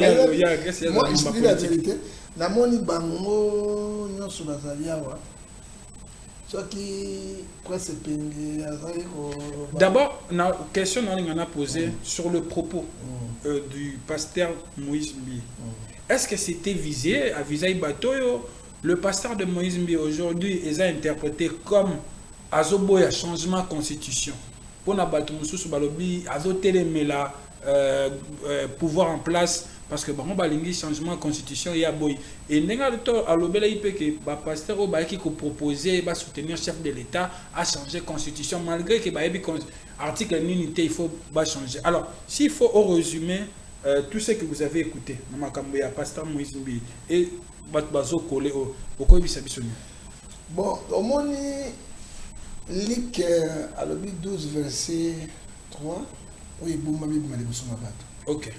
je dis la vérité. Na moni bango, nous sommes d'abord, la question qu'on a posée sur le propos du pasteur Moïse Mbi. Est-ce que c'était visé à viser Batoyo? Le pasteur de Moïse Mbi aujourd'hui est interprété comme Azoboya changement de constitution. Pour na Batumoussou Balobi, Azotelemela pouvoir en place. Parce que bon, balingi changement de constitution il y a boy et nenga to alobela ipe que ba pasteur ba qui proposer ba soutenir chef de l'État à changer constitution malgré que ba ebi article l'unité il faut ba changer. Alors s'il faut au résumé tout ce que vous avez écouté na makambo ya pasteur Moïse Mbi et bazo collé au ko bisa bisoni. Bon, au moni lik alobi 12 verset 3 oui bouma bibi mali busuma bato. OK.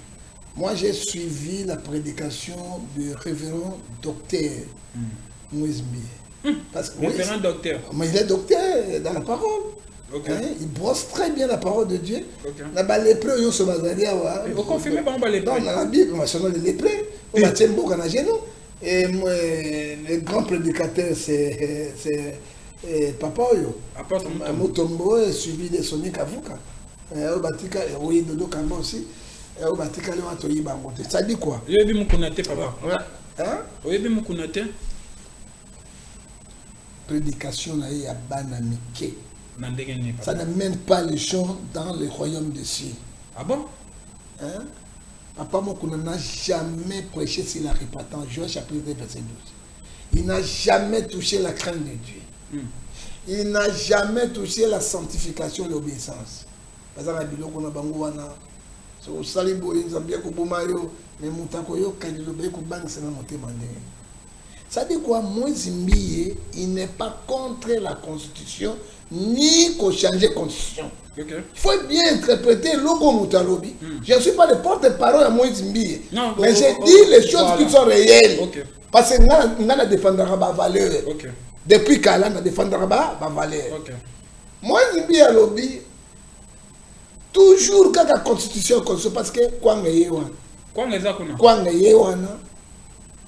Moi, j'ai suivi la prédication du révérend docteur Moïse Mbi. Parce que révérend docteur. Mais il est docteur dans la parole. Okay. Hein? Il brosse très bien la parole de Dieu. Okay. Les lépreux, ils sont vous confirmez pas les lépreux? Dans la Bible, les lépreux, on va tenir beaucoup à genoux. Et le grand prédicateur, c'est Papa Oyo. Mutombo est suivi de Sonic Avuka. Oui, Dodo Kamba aussi. Ça dit quoi? Prédication à Banamike. Ça n'amène pas les gens dans le royaume des cieux. Ah bon? Hein? Papa Mokuna n'a jamais prêché sur la repentance. Joël chapitre 2, verset 12. Il n'a jamais touché la crainte de Dieu. Il n'a jamais touché la sanctification et l'obéissance. Parce que so salibo nzambia kubumayo mais mutakoyo kanilo be ku bank c'est motema ndenge. Ça dit quoi? Moïse Mbi il n'est pas contre la constitution ni qu'on changer la constitution. Okay. Il faut bien interpréter logo mutalobi. Je ne suis pas le porte-parole à Moïse Mbi. Mais j'ai dit les choses qui sont réelles. Okay. Parce que n'a défendra ma valeur. Okay. Depuis qu'Allah n'a défendra ma valeur. Okay. Moïse Mbi a lobby toujours quand la constitution parce que quoi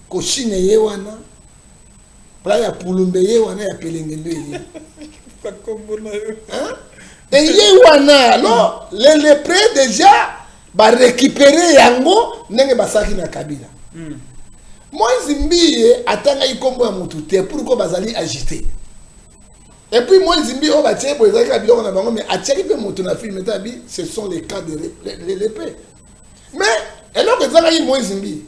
koshine yewana playa pulumbe yewana ya pelengendo ye et yewana alors les lépreux déjà ba récupérer yango ndenge basaki na Kabila. Moïse Mbi atanga ikombo ya mutu te pourquoi bazali agité Et puis moi, Zimbi, on va tirer pour les gens qui ont mais à tirer pour mon film, ce sont les cas de l'épée. Mais, et donc, les gens moi, Zimbi,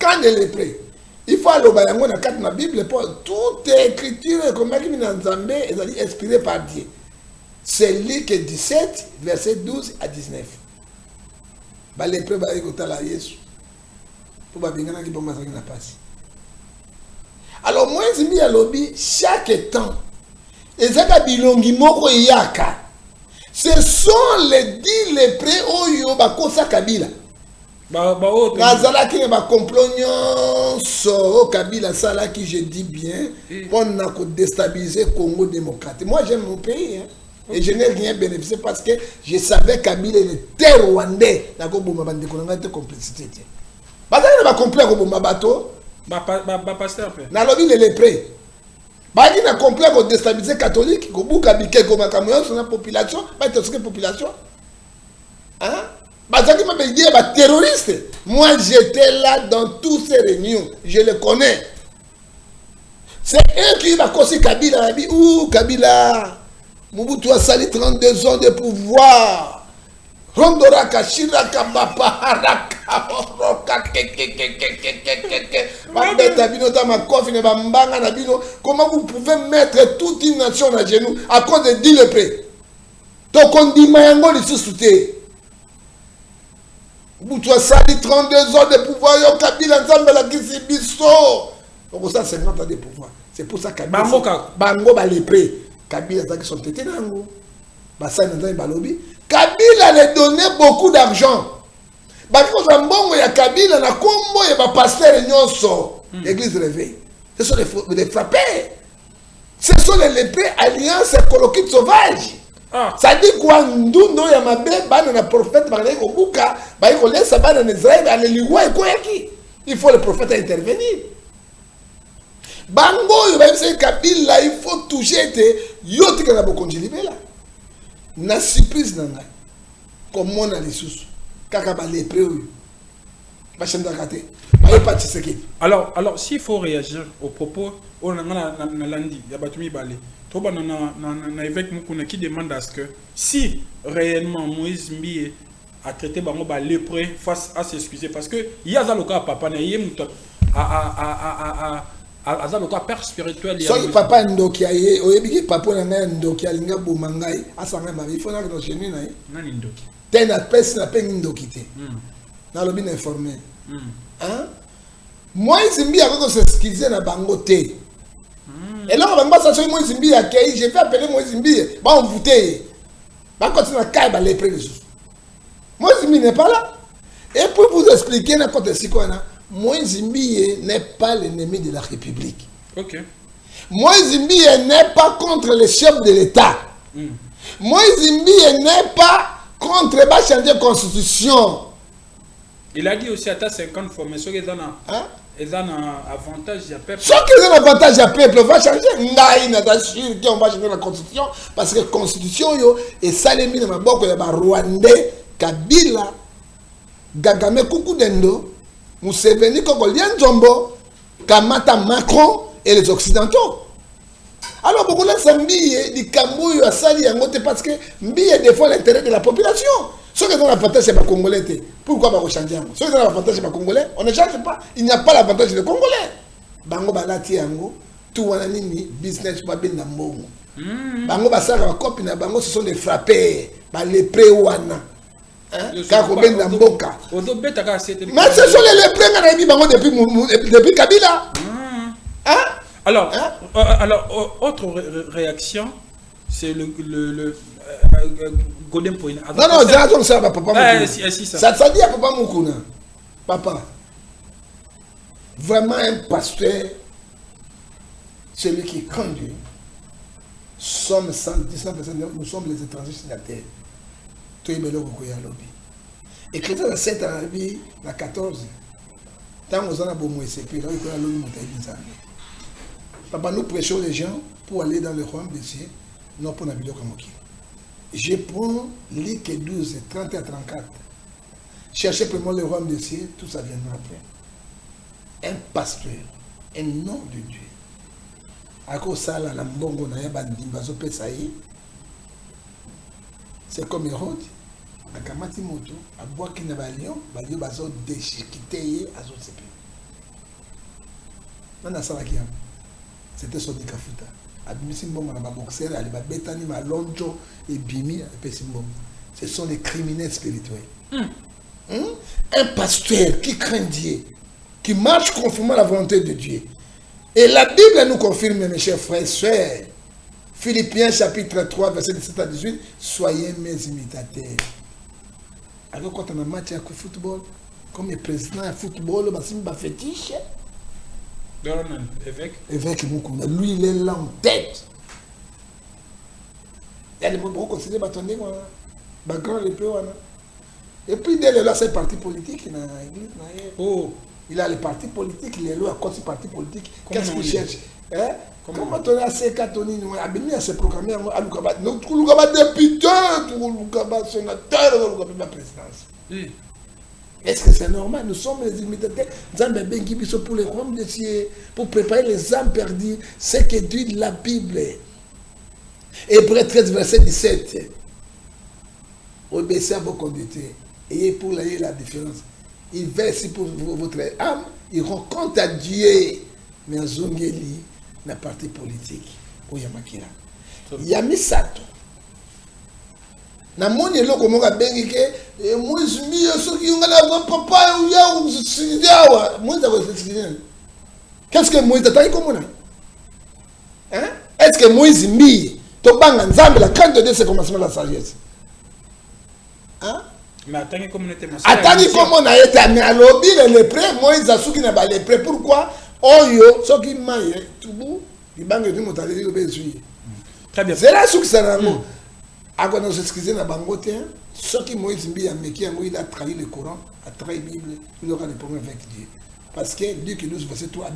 quand de l'épée, il faut aller au Bayango, dans la Bible, toute écriture, comme il y a dans Zambé, est inspirée par Dieu. C'est Luc 17, verset 12 à 19. Bah, l'épée, bah, il y a Jésus. Pour bah, bien qu'il peut passer. Alors, moi, Zimbi, à lobby, chaque temps, ce sont les 10 lépreux oyo bakosa Kabila. Nazalaki na complot nyonso Kabila sala qui je dis bien pour déstabiliser Congo démocratique. Moi j'aime mon pays hein, et je n'ai rien bénéficié parce que je savais Kabila était rwandais. Nako boma bande konanga te complicité. Bazali na ba complot ko boma bato pasteur peu. Na lobi les lépreux. Bagi na complet pour déstabiliser catholique, ko buka bike ko makamoyo sur la population, ba tosker population. Hein? Bazaki m'a dit ba terroriste. Moi j'étais là dans toutes ces réunions, je les connais. C'est eux qui va causer Kabila, dit ouh Kabila. Mobutu a sali 32 ans de pouvoir. Rondora Kashira Kabapa Haraka comment vous pouvez mettre toute une nation à genoux à cause de 10 lépreux? Donc on dit Mayango les sous-soutés. Mobutu a sali 32 ans de pouvoir. Yo Kabila Nzambe la Kisibiso. Donc ça 50 ans de pouvoir. C'est pour ça que Bango ba lépreux. Kabila ça qui sont tétés nango. Basa Nzambe balobi. Kabila les donnait beaucoup d'argent. Parce que ya Kabila na kombo ya ba pasteur nyonso. L'église réveille. Ce sont les frappés. Ce sont les lépreux alliances coloquites sauvages. Ça dit quoi ndundo ya mabe bana na prophète bana ko buka ba ko laisse bana na Israël ale liwa ko yaki. Il faut le prophète intervenir. Bango yo ba se Kabila il faut toucher te yo tika na bokonji libela. Na surprise nanga comme on a les sous kaka ba lépreux ba chenda kate ba pas tseki. Alors s'il faut réagir aux propos on a na landi ya batumi balé to ba na évêque mukuna qui demande à ce que si réellement Moïse Mbiye a traité bango ba lépreux face à s'excuser parce que ya za loka papa na yé muto azaloka père spirituel ya so papa ndoki aye oyebiki papa na ngai ndoki alinga bomangai asanga mari fona que no genu na nani ndoki tena pesi na pengi ndoki te na lobi na informé hein Moïse Mbiye akoko s'excuser na bango te et là bango ça so Moïse Mbiye akei je vais appeler Moïse Mbiye ba on voter ba continuer à cailler ba les près les autres. Moïse Mbiye n'est pas là et pour vous expliquer na côté sikona Moïse Mbiye n'est pas l'ennemi de la République. Ok. Moïse Mbiye n'est pas contre les chefs de l'État. Moïse Mbiye n'est pas contre la changer la constitution. Il a dit aussi à ta 50 fois, mais ceux qui ont un avantage à peuple. Ceux qui ont un avantage à peuple, on va changer. On va changer la constitution parce que la constitution est salémie dans ma boque, il y a Rwandais, Kabila, Gagame Kukudendo. Museveni Koko Lianzombo, Kamata Macron et les Occidentaux. Alors, beaucoup de Mbiye, du Kambouyo, à Sali, parce que Mbiye défend l'intérêt de la population. Ceux qui ont l'avantage, c'est pas Congolais. Pourquoi pas changer? Ceux qui ont l'avantage, c'est pas Congolais. On ne change pas. Il n'y a pas l'avantage des Congolais. Bango Balati Yango, tout Wananini, business, Babin Nambongo. Bango Basara, Kopina, Bango, ce sont des frappés, les pré-wana. Mais ce sont les lépreux depuis Kabila. Hein? Alors, autre réaction, c'est le Godem Point. Non, ça va, papa. Ça dit à papa Moukouna. Papa, vraiment un pasteur, celui qui conduit, nous sommes 119%, nous sommes les étrangers signataires. Et chrétien dans 7 ans, dans 14 tant que nous avons papa, nous prêchons les gens pour aller dans le royaume des cieux, non pour Nabilo Kamoki. Je prends Luc 12, 30 à 34. Cherchez premièrement le royaume des cieux, tout ça viendra après. Un pasteur, un nom de Dieu, ako sala na mbongo na ya bandimba zo pesa yi. C'est comme Hérode. Akamati moto, abwaki na balion bazo déchiqueté ye azo sepe. Nana sala ki am. C'était son dikafuta. Abimisi mbongo na ba boxer ali ba betani ma lonjo et bimi pesi mbongo. Ce sont les criminels spirituels. Un pasteur qui craint Dieu, qui marche conformément à la volonté de Dieu. Et la Bible nous confirme, mes chers frères et sœurs, Philippiens chapitre 3, verset 17 à 18, soyez mes imitateurs. Alors quand on a un match de football, comme le président de football, c'est un fétiche. Évêque, lui, il est là en tête. Il y a des gens qui considèrent que et puis, dès là, c'est le parti politique dans l'église. Il a les partis politiques, il est là à cause du parti politique. Qu'est-ce qu'il cherche? Comment on a ces catholiques, on a bien se programmer à Lukaba. Nous avons député, nous avons sénateur, nous avons la présidence. Est-ce que c'est normal? Nous sommes les imitateurs. Nous avons bien qui sont pour les rois de Dieu, pour préparer les âmes perdues. C'est que dit la Bible. Hébreux 13, verset 17. Obéissez à vos conducteurs. Et pour la différence. Il verse pour votre âme, il rend compte à Dieu. Mais en Zongeli, la partie politique, au Yamakira. Yamisato. Na moni eloko monga bengi ke Moïse mbi soki yonga na papa ya usidiawa Moïse a qu'est-ce que Moïse a comment hein? Est-ce que Moïse mbi to banga nzambe la crainte de Dieu c'est commencement la sagesse? Hein? Mais attendez comme on était attendez comme on a été mais à l'obi les lépreux Moïse a souki na ba lépreux pourquoi oyo soki maye tubu libango ndi motali ko bezuye. Très bien. C'est là souki sanango. Avant de s'excuser dans Bangote, ce qui Moïse il a trahi le Coran, a trahi la Bible, il aura des problèmes avec Dieu. Parce que Dieu qui nous verset 3,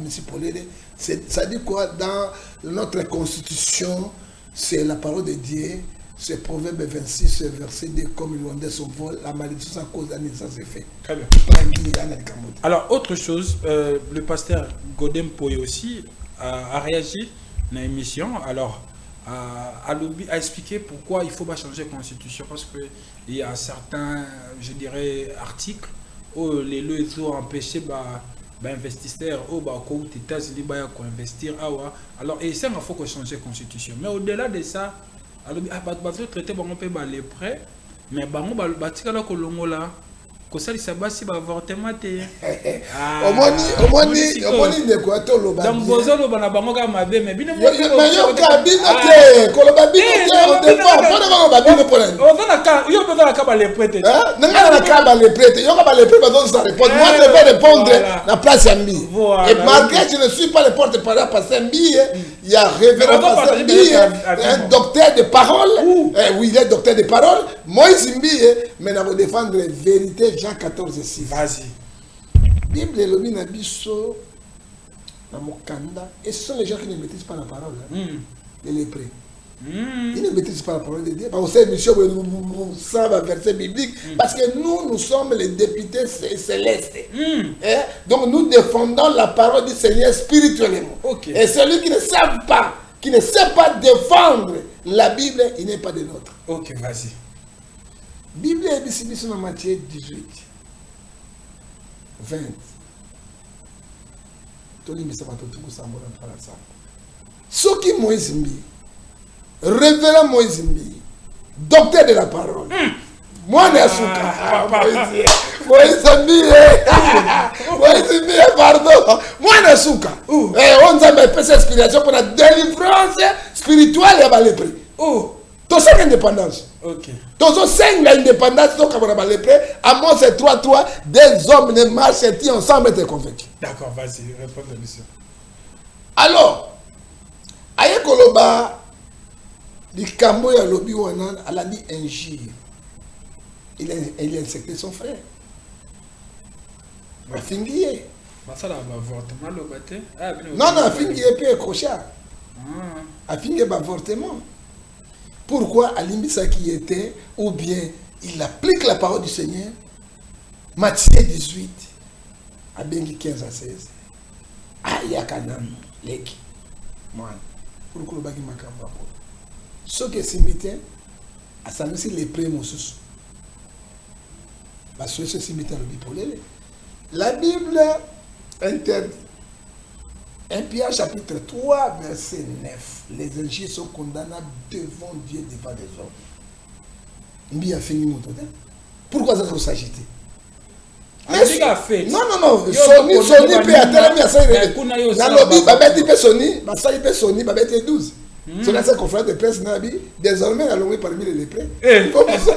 ça dit quoi dans notre constitution, c'est la parole de Dieu, c'est Proverbe 26, verset 2, comme il vendait son vol, la malédiction à cause d'un naissance est fait. Très bien. Alors, autre chose, le pasteur Godem Poye aussi a réagi dans l'émission. Alors, a expliqué pourquoi il faut pas changer la constitution parce qu'il y a certains, je dirais, articles où les lois ont empêché les investisseurs aux États-Unis d'investir. Alors, et ça, il faut changer la constitution. Mais au-delà de ça, il faut traiter les prêts, mais il faut traiter que ça ça basi ba avortement te omoni de quoi to lo ba donc bozolo bana bango ka mabe mais bino yo ka bino te ko lo ba bino te on te fa pas ba bino pour on va ka yo peut la ka ba les prêter nanga na ka ba les prêter yo ka ba les prêter ba ça répondre moi je vais répondre la place à Mbi et malgré que je ne suis pas le porte-parole pasteur Mbi il y a révérend pasteur Mbi un docteur de parole oui il est docteur de parole Moïse Mbi mais na vous défendre vérité Jean 14, 6. Vas-y. Bible est le biso dans Mokanda. Et ce sont les gens qui ne maîtrisent pas la parole. Les lépreux. Ils ne maîtrisent pas la parole de Dieu. Parce que monsieur, ça va verset biblique. Parce que nous sommes les députés célestes. Donc nous défendons la parole du Seigneur spirituellement. Okay. Et celui qui ne sait pas défendre la Bible, il n'est pas de nôtre. Ok, vas-y. Bible est ici dans Matthieu 18, 20. Ce qui Moïse Mbi, révérend Moïse Mbi, docteur de la parole. Moi, je suis Moïse Mbi, pardon. Moi, je suis on a fait cette inspiration pour la délivrance spirituelle et les prix. Tout ça, l'indépendance. Ok. Tout ça, l'indépendance, tout ça, à moi, c'est 3-3, des hommes ne marchent ensemble, être convaincus. D'accord, vas-y, réponds à la mission. Alors, Aye Koloba, le Kambo et Lobi Wanan, elle a dit injure. Il a insecté son frère. Il a fini. Non, non, fini, il peut crochat. Il a fini l'avortement. Pourquoi Alimbisa qui était, ou bien il applique la parole du Seigneur, Matthieu 18, à Bengi 15 à 16. Ah, il y a Kanam, Leki, moi. pour que le bagi makamba. Ce qui est cimetière, à ça aussi les prêts moussous. Parce que ce cimetière le bipolé. La Bible interdit. 1 Pierre chapitre 3, verset 9. Les injures sont condamnables devant Dieu, devant les hommes. Mbi a fini mon totem. Pourquoi ça faut s'agiter? Mais fait. Non, Sony peut attendre à ça. Dans le lobby, Babette peut Sony, Bassai peut Sony, Babette 12. C'est là que confrère de presse Nabi, désormais la longue parmi les lépreux. Il faut que ça.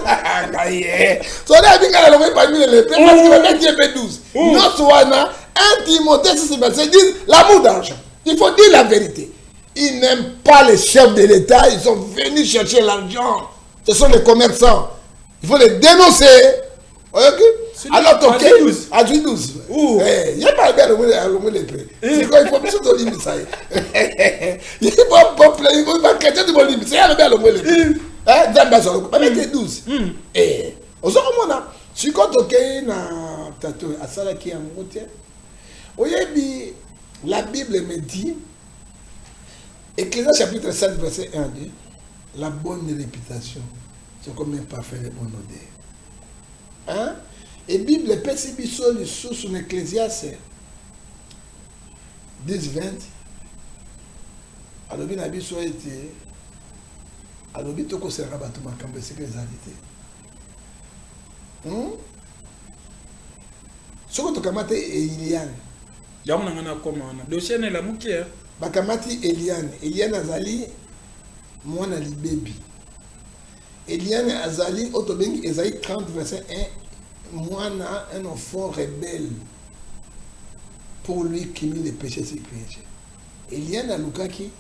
Sony a bien la longue parmi les lépreux parce que Babette peut 12. Non, Soana, 1 Timothée 6 verset 10, l'amour d'argent. Il faut dire la vérité. Ils n'aiment pas les chefs de l'État, ils sont venus chercher l'argent. Ce sont les commerçants. Il faut les dénoncer. Ok? Alors, ok. À 12. Il n'y a pas de les prêts. C'est quoi? Il faut plus de limite, ça y est. Il faut pas chrétien de mon limite. C'est le bien le mot les prêts. Hein? D'ambassade. Pas mettre 12. Et, au second moment, si quand ok, na tato, à ça là qui est en route, oui, la Bible me dit, Ecclésiaste chapitre 7, verset 1, 2, la bonne réputation, c'est comme un parfait de bonne odeur. Hein? Et la Bible peut s'y sous son Ecclésiaste 10, 20. Alors, bien, la Bible soit été. Alors, bien, tout ce qui est rabattu, c'est que les invités. Ce que tu as dit, c'est Eliane. Yamna comment dossier n'est la moukière. Bakamati Eliane Azali, moi na libebi. Eliane Azali, Otobengi Esaïe 30, verset 1, moi na un enfant rebelle pour lui qui mit les péchés sur péché. Eliane Alukaki,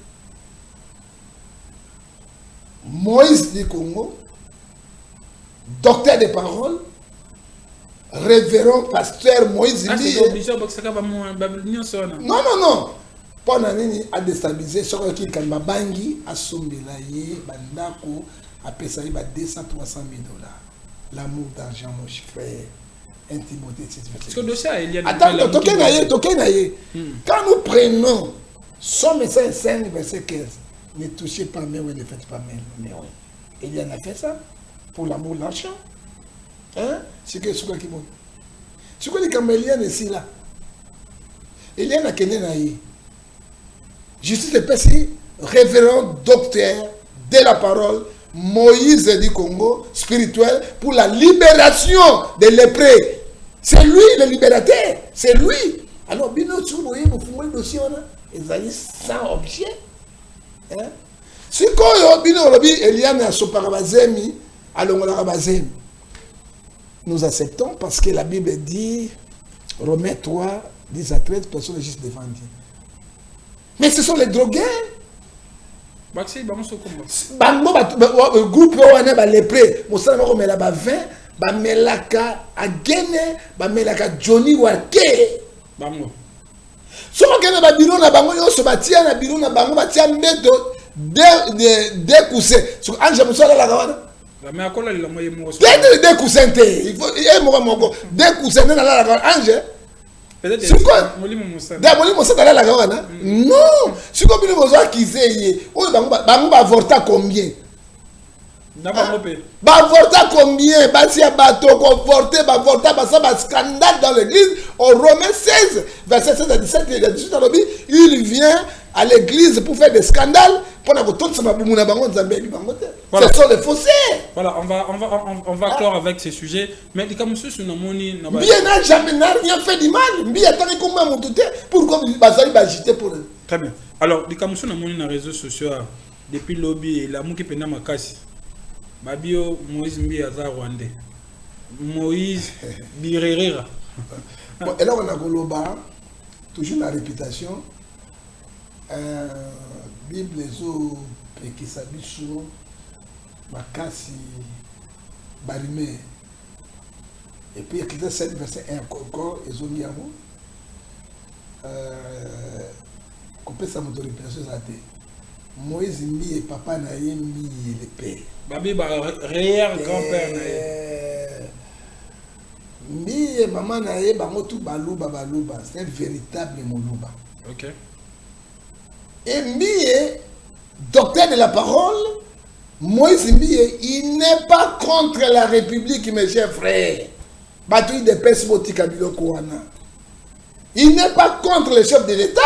Moïse du Congo, docteur des paroles, révérend pasteur Moïse Mbi. Non. Pendant nini a déstabilisé ce qui est Mabangi a sombelaye bandako a payé 200 300 000 $. L'amour d'argent mon frère. Intimité parce que dossier il y a attends tokenaye. Quand nous prenons Somme 5 verset 15, ne touchez pas mais ne faites pas mais il y en a fait ça pour l'amour de l'argent. Hein? C'est que ce qui bon. Ce que les caméliens ici là. Il y en a qui naïe. Justice de Pessi, révérend docteur de la parole, Moïse du Congo, spirituel, pour la libération des lépreux. C'est lui le libérateur, c'est lui. Alors, Bino, tu vois, vous fumez le dossier, ils allaient sans objet. Si quand Bino, Eliane a soparabazemi, alors nous acceptons parce que la Bible dit, Romains 3, 10 à 13, personne n'est juste devant Dieu. Mais ce sont les drogués. Le groupe est lépreux. Je vais 20, bamelaka agene, bamelaka Johnny Wake. Si on a un bureau, on a un bureau, on a deux coussins. Sur Ange Moussala la Gawana. Mais à quoi là, il a moyen de deux coussins. Il faut deux coussins dans la Gawana. Ange. C'est quoi? Non. Si comme nous avons accusé, on va avorter combien? Avorter combien? Basia bateau, avorter, ça scandale dans l'église. Au Romains 16, verset 16 à 17 et 18, il vient à l'église pour faire des scandales. Ce sont les faussaires. Voilà, on va clore avec ces sujets. Mais les Kamoussous, nous n'avons bien n'a jamais rien fait du mal. Bien attendez comment mon tout pourquoi Bazali va agiter pour eux. Très bien. Alors, les Kamoussous n'ont pas les réseaux sociaux depuis le lobby et la mouki pena makasi. Babio Moïse Mbi Aza Rwandais. Moïse Birerera. Bon, et là on a Goloba, toujours la réputation. Bible zo pekisa biso makasi barime et puis Ecclésiaste 7 verset 1 encore ezongi yango kopesa moto réputation za te Moïse Mbi et papa na ye Mbi le père babi ba réel grand-père na ye Mbi et maman na ye bango tout baluba c'est un véritable moluba. OK. Et Mbiye, docteur de la parole, Moïse Mbiye, il n'est pas contre la République, mes chers frères. Il n'est pas contre le chef de l'État.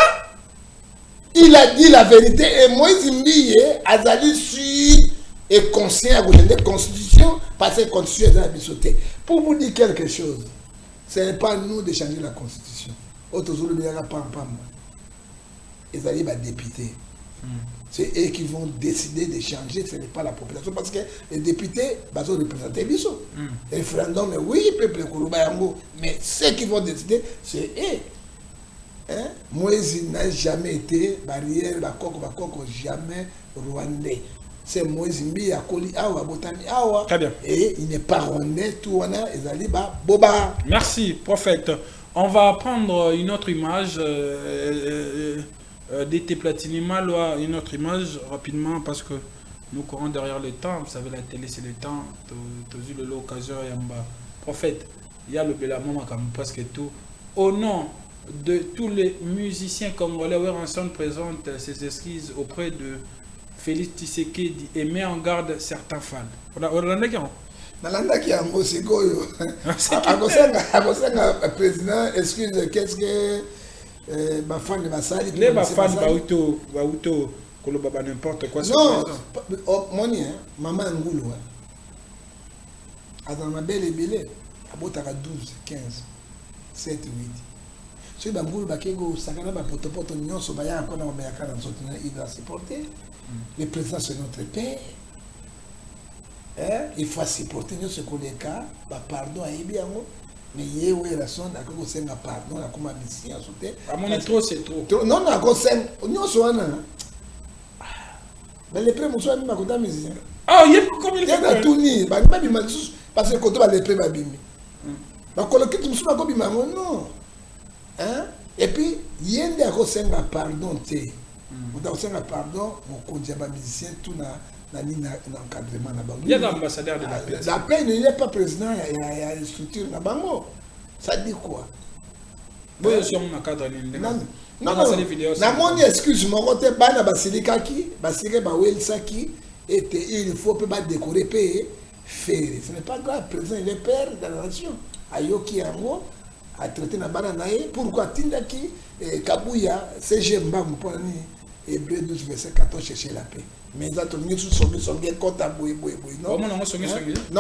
Il a dit la vérité. Et Moïse Mbiye a dit sur et conscient de la Constitution, parce que la Constitution est dans la sauté. Pour vous dire quelque chose, ce n'est pas nous de changer la Constitution. Ils allaient députés. C'est eux qui vont décider de changer, ce n'est pas la population. Parce que les députés vont représenter Bissot. Le référendum, oui, peuple Kouroubayango, mais ceux qui vont décider, c'est eux. Hein? Moïse n'a jamais été barrière, jamais rwandais. C'est Moïse Mbiye à Koli Awa, Botani Awa. Très bien. Et il n'est pas rwandais, tout wana, ils allaient boba. Merci, prophète. On va prendre une autre image. DT Platinima, une autre image rapidement parce que nous courons derrière le temps. Vous savez, la télé c'est le temps. Tu as eu l'occasion, Yamba. Prophète, il y a le Bélamon comme presque tout. Au nom de tous les musiciens congolais, Weranson présente ses excuses auprès de Félix Tshisekedi et met en garde certains fans. On a Nalandaki yango sikoyo. Akosenga président, excuse, qu'est-ce que bafan de basali les bafan bauto koloba ba n'importe quoi. Non, moni maman ngulu azana mabele belé abotaka 12 15 7 8 so ba ngulu bakego sakana ba potopoto nyonso baya kona bayaka na sotina il doit supporter le président c'est notre père. Il faut supporter nyonso koleka ba pardon ayebi yango. Mais il y a la sonde à cause de pardon, à comment mission sauter. À mon trop, c'est trop. Non, non, à cause de nous sommes. Mais les prêts, nous sommes pas contents, musiciens. Ah, il y a combien de temps? Tout ni, parce que quand on va les prêts, babimi. Donc, quand on se met comme non. Hein? Et puis, il y a des cause de pardon, tu. On a pardon, on conduit les musiciens, tout na. L'encadrement. Il y a l'ambassadeur de la paix. La paix, il n'est pas président, il y a une structure. Ça dit quoi? Non, non, excuse-moi, quand tu as Basilika qui, il faut pas décorer, payer, faire. Ce n'est pas grave, le président, il est père de la nation. Ayoki Yango a traité na bananae. Pourquoi Tindaki, Kabouya, CG Mbam, Hébreu 12, verset 14, chercher la paix. Mais ça, tu non,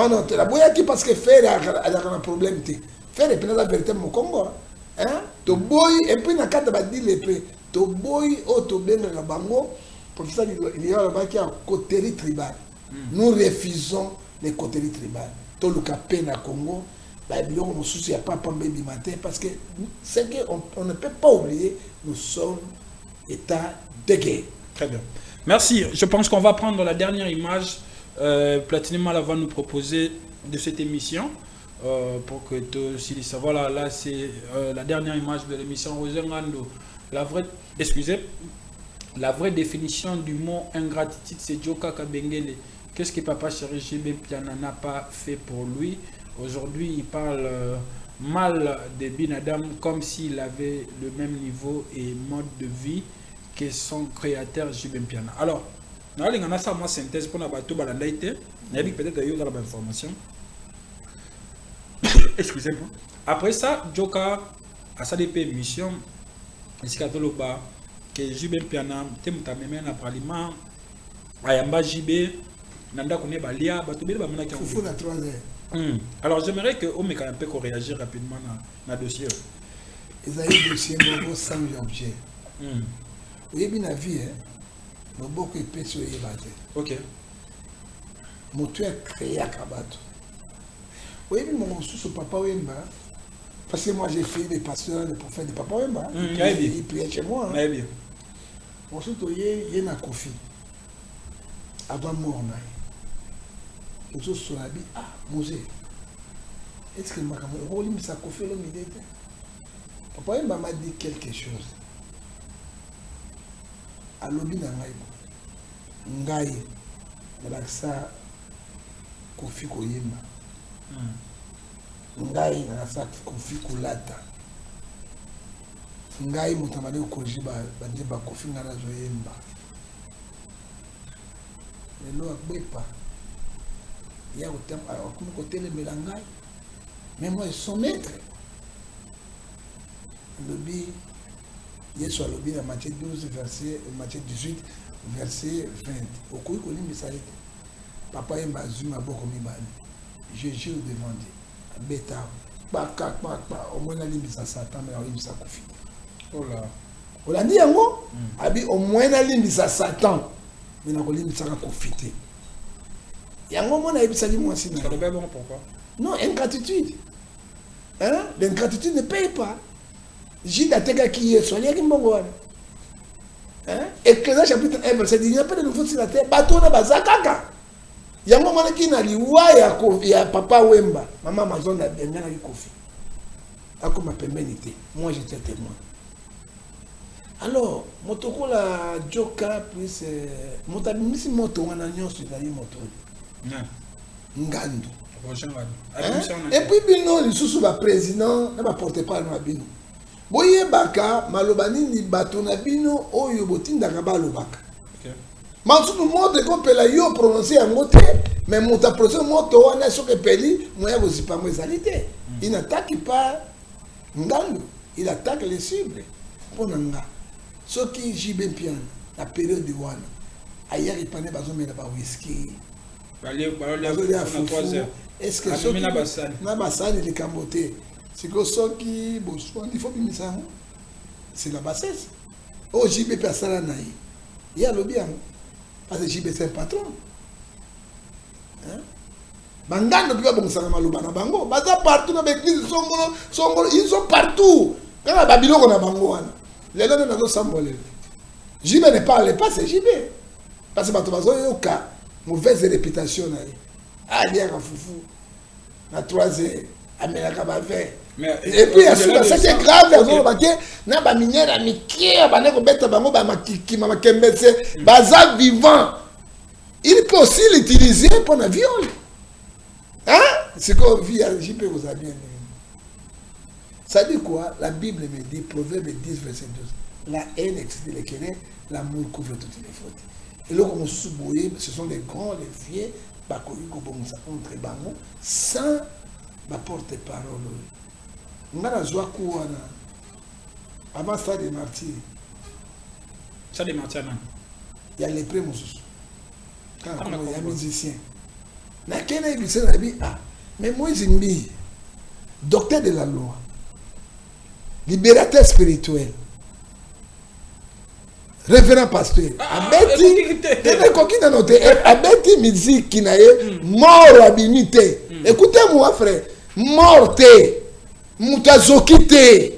non, tu la boya qui parce que faire a un problème. Faire est la vérité au Congo. Hein? Tu boy, et puis, na carte dit les paix. Tu boy, oh, tu bien le bango. Professeur, il y a un qui a coterie tribal. Nous refusons les coteries tribales. Tout le capé na Congo, il n'y a pas de matin parce que c'est qu'on ne peut pas oublier, nous sommes État de guerre. Très bien. Merci. Je pense qu'on va prendre la dernière image. Platinum va nous proposer de cette émission pour que tu aussi savoir. Là c'est la dernière image de l'émission Rosengando. La vraie définition du mot ingratitude, c'est Joka Kabengele. Qu'est-ce que Papa Chéri JB Mpiana n'a pas fait pour lui? Aujourd'hui, il parle mal de Binadam comme s'il avait le même niveau et mode de vie que son créateur JB Mpiana. Alors, on a ça ma synthèse pour n'abattre balandaïté. Il y a peut-être eu dans l'information. Excusez-moi. Après ça, Joka a sa DP mission. Ainsi qu'à Toloba, que JB Mpiana, Temuta Memena Parlement, Ayamba JB, Nanda Kone Balia, Batubé Bamana qui Foufou na 3 heures. Alors, j'aimerais que Omeka peut réagir rapidement dans le dossier. Ils ont eu dossier sans objet. Oui, bien la vie, mais beaucoup de personnes y battent. Ok. Mon tueur créé à Kabato. Oui, mais mon sous papa Wemba, parce que moi j'ai fait des pasteurs, des prophètes de papa Wemba. Il priait chez moi. Mais bien. Mon sous il y a un Kofi. Avant mort, mon sous sur la vie, ah, Mosé. Est-ce que ma camarade, on lui ça Kofi l'homme il était. Papa Wemba m'a dit quelque chose. Alobi na ngai nalakisa Kofi koyemba ngai nalakisa Kofi kolata ngai moto amali okonji bande bakofi nga nazoyemba lelo akwepa ya kotelemela ngai mais moi son maître lobi Yesu alobi na Matthieu 12 verset Matthieu 18 verset 20 okoki kolimbisa ete papa yemba azwi maboko mibale je jure devant Dieu abeta kpaka omoi nalimbisa Satan mais olimbisa kofi olandi yango abi omoi nalimbisa Satan mais nakolimbisaka kofi te yango mona yebisaki mwasi na pourquoi non, ingratitude. Hein? L'ingratitude ne paye pas. J'ai d'attaquer qui est soigné qui m'envoie. Hein? Ecclésiaste chapitre 1 verset 10, il n'y a pas de nouveau sur la terre. Bateau na bazakaka. Il y a un moment qui n'a liwa ya papa Wemba. Maman Amazon a bien na kofi. Ako ma pénalité. Moi j'étais témoin. Alors, motoko la joka plus motabimisi moto wana nyonso ezali moto. Ngandu. Et puis bino lisusu ba président na ba porte-parole na bino boyebaka maloba nini bato na bino oyo botindaka balobaka masusu moto ekopela yo prononcer yango te mais moto aprononcer moto wana soki epeli moya kozipango ezali te il n'attaque pas ngandu il attaque les cibles mpo na nga soki jibe mpiana na période wana ayaki pane bazomela ba whisky est-ce que ceux qui na basani les cambotés c'est que ceux qui bossent il faut bien ça c'est la bassesse oh JB personne naï il y a le bien parce que JB c'est un patron hein bangando puis bon ça maloba na bango baza partout na l'église songolo ils sont partout quand la babylone na bango wana les gens na symbole JB ne parle pas c'est JB parce que bato bazo yoka mauvaise réputation naï aliaka fufu na 3e amelaka bave et puis asuka ça c'est grave azolo bake na ba minière mikie bane ko beta bango ba makiki mama kembetse baza vivant il peut aussi l'utiliser pour la viol hein c'est comme vie j'y peux vous bien ça dit quoi la Bible me dit Proverbe 10 verset 12 la haine excite les querelles l'amour couvre toutes les fautes et là comme souboyer ce sont les grands les vieux bakoki kobongisa contre bango sans baporte-parole nga nazwa ku wana avant ça de martyr nani ya lepre mosusu kaka ya musicien nakende yebisa na bi mais Moïse Mbi docteur de la loi libérateur spirituel révérend pasteur abeti tene koki na note abeti musique na ye mort abimité écoutez-moi frère mort te mutazoki te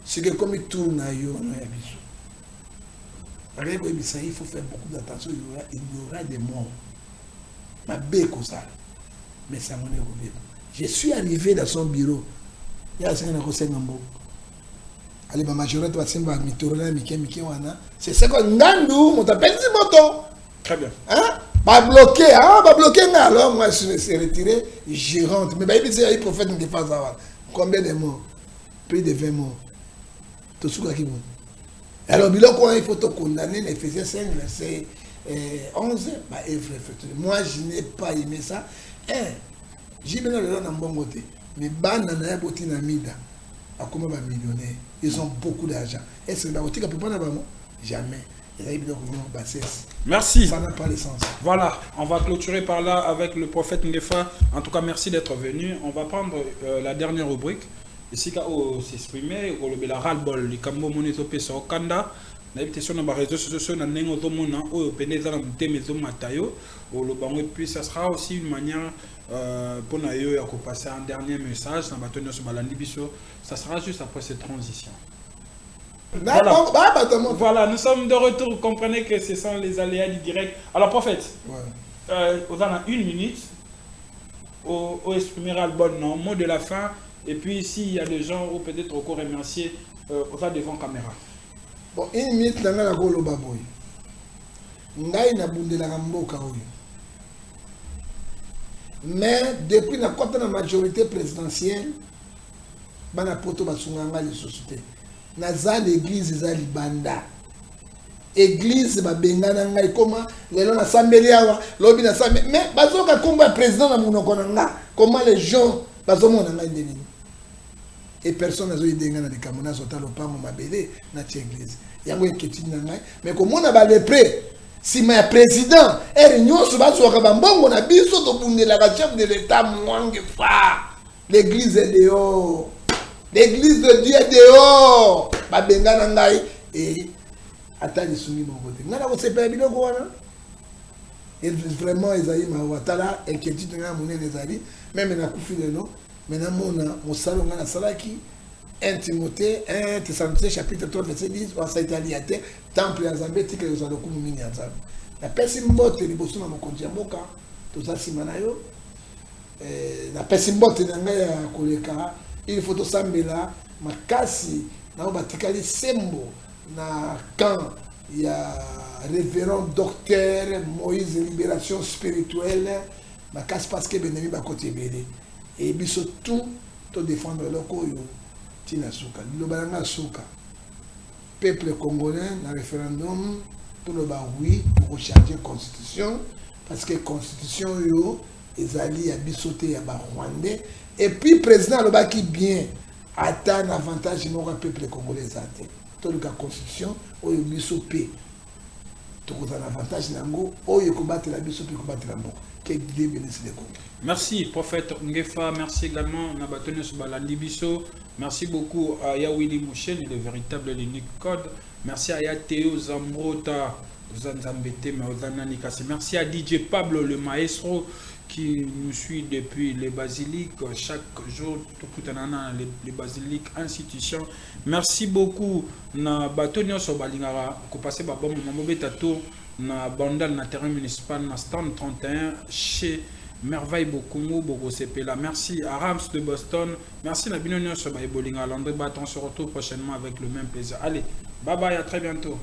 c'est que comme il tourne na yo na ya biso avec ça il faut faire beaucoup d'attention il y aura des morts ma beko ça mais ça mon est je suis arrivé dans son bureau il y a 5 ans ko sengambo allez ba majorité va simba mitorona mike wana c'est ça que ngandu mon t'appelle moto très bien hein ba bloqué nga alors moi je me suis retiré je rentre mais ba il prophète ne pas avoir combien de morts plus de 20 morts tout ce qui bon alors biloko il faut te condamner Ephésiens 5 verset 11 bah moi je n'ai pas aimé ça j'ai bien le na mbongo te mais bana na boti na mida akoma ba millionnaire ils ont beaucoup d'argent est-ce que ba otika peut pas na bango jamais. Merci. Ça n'a pas le sens. Voilà, on va clôturer par là avec le prophète Ngefa. En tout cas, merci d'être venu. On va prendre la dernière rubrique. Ici, quand s'exprimer, on le ras-le-bol, les cambo monétopé sur Okanda. L'invitation dans les réseaux sociaux, dans les réseaux et puis ça sera aussi une manière pour nous passer un dernier message. Ça sera juste après cette transition. Voilà, nous sommes de retour. Vous comprenez que ce sont les aléas du direct. Alors, prophète, vous en avez 1 minute au exprimera le bon nom, mot de la fin. Et puis, s'il y a des gens ou peut-être encore remercier, vous êtes devant caméra. Bon, 1 minute, je vais vous dire que mais depuis la majorité présidentielle, il y a une société. Naza l'église za libanda église babengana ngai koma lelo na sambeli awa lobi na sambeli mais bazoka komba président na munoko na nga comment les gens bazomona ngai ndeni et personne n'a eu d'enga na likamona sota lopango mabele na ti église yango eketi na ngai mais komona ba lepré si ma président réunion so bazoka bambongo na biso to bundela ka chef de l'état mwange fa l'église est dehors l'église de Dieu est dehors babengana ngai et attends soumis mon côté ngana ko sepela biloko wana et vraiment ezali ma watala inquiétude nga monene ezali même na kufi lelo maintenant mona mosalo ngana salaki 1 Timothée 1 Thessaloniciens chapitre 3 verset 10 on sa italiate temple ya Nzambe tika yo zalo kumu mingi ya Nzambe na pesi mbote liboso na mokonzi ya mboka toza sima na yo na pesi mbote na ngai ya koleka il faut tosambela makasi na batikali sembo na camp ya révérend docteur Moïse libération spirituelle makasi parce que benemi ba côté belé et biso tout to défendre loko yo tina suka lobalanga suka peuple congolais na référendum tout le ba oui pour changer constitution parce que constitution yo ezali ya bisote ya ba rwandais et puis président lobaki bien atteint avantage no peuple congolais zate to la constitution oyo biso pe to ko avantage nango oyo ko battre la biso pe ko battre la mboka. Merci, prophète Ngefa. Merci également Nabatone Subalandi Biso. Merci beaucoup à Yawili Mouchen, le véritable l'unique code. Merci à Yateo Zambrota, Zanzambete, Maozananikasi. Merci à DJ Pablo, le maestro, qui nous suit depuis les basiliques. Chaque jour, les basiliques, institutions. Merci beaucoup. Nabatone Subalingara, ko passé babam Mamobetato. Na bandal na terrain municipal na stand 31 chez Merveille Bokungu Bogo Sepela. Merci à Rams de Boston. Merci à Binonio Sobaï Bolinga. Landry Baton se retrouve prochainement avec le même plaisir. Allez, bye bye, à très bientôt.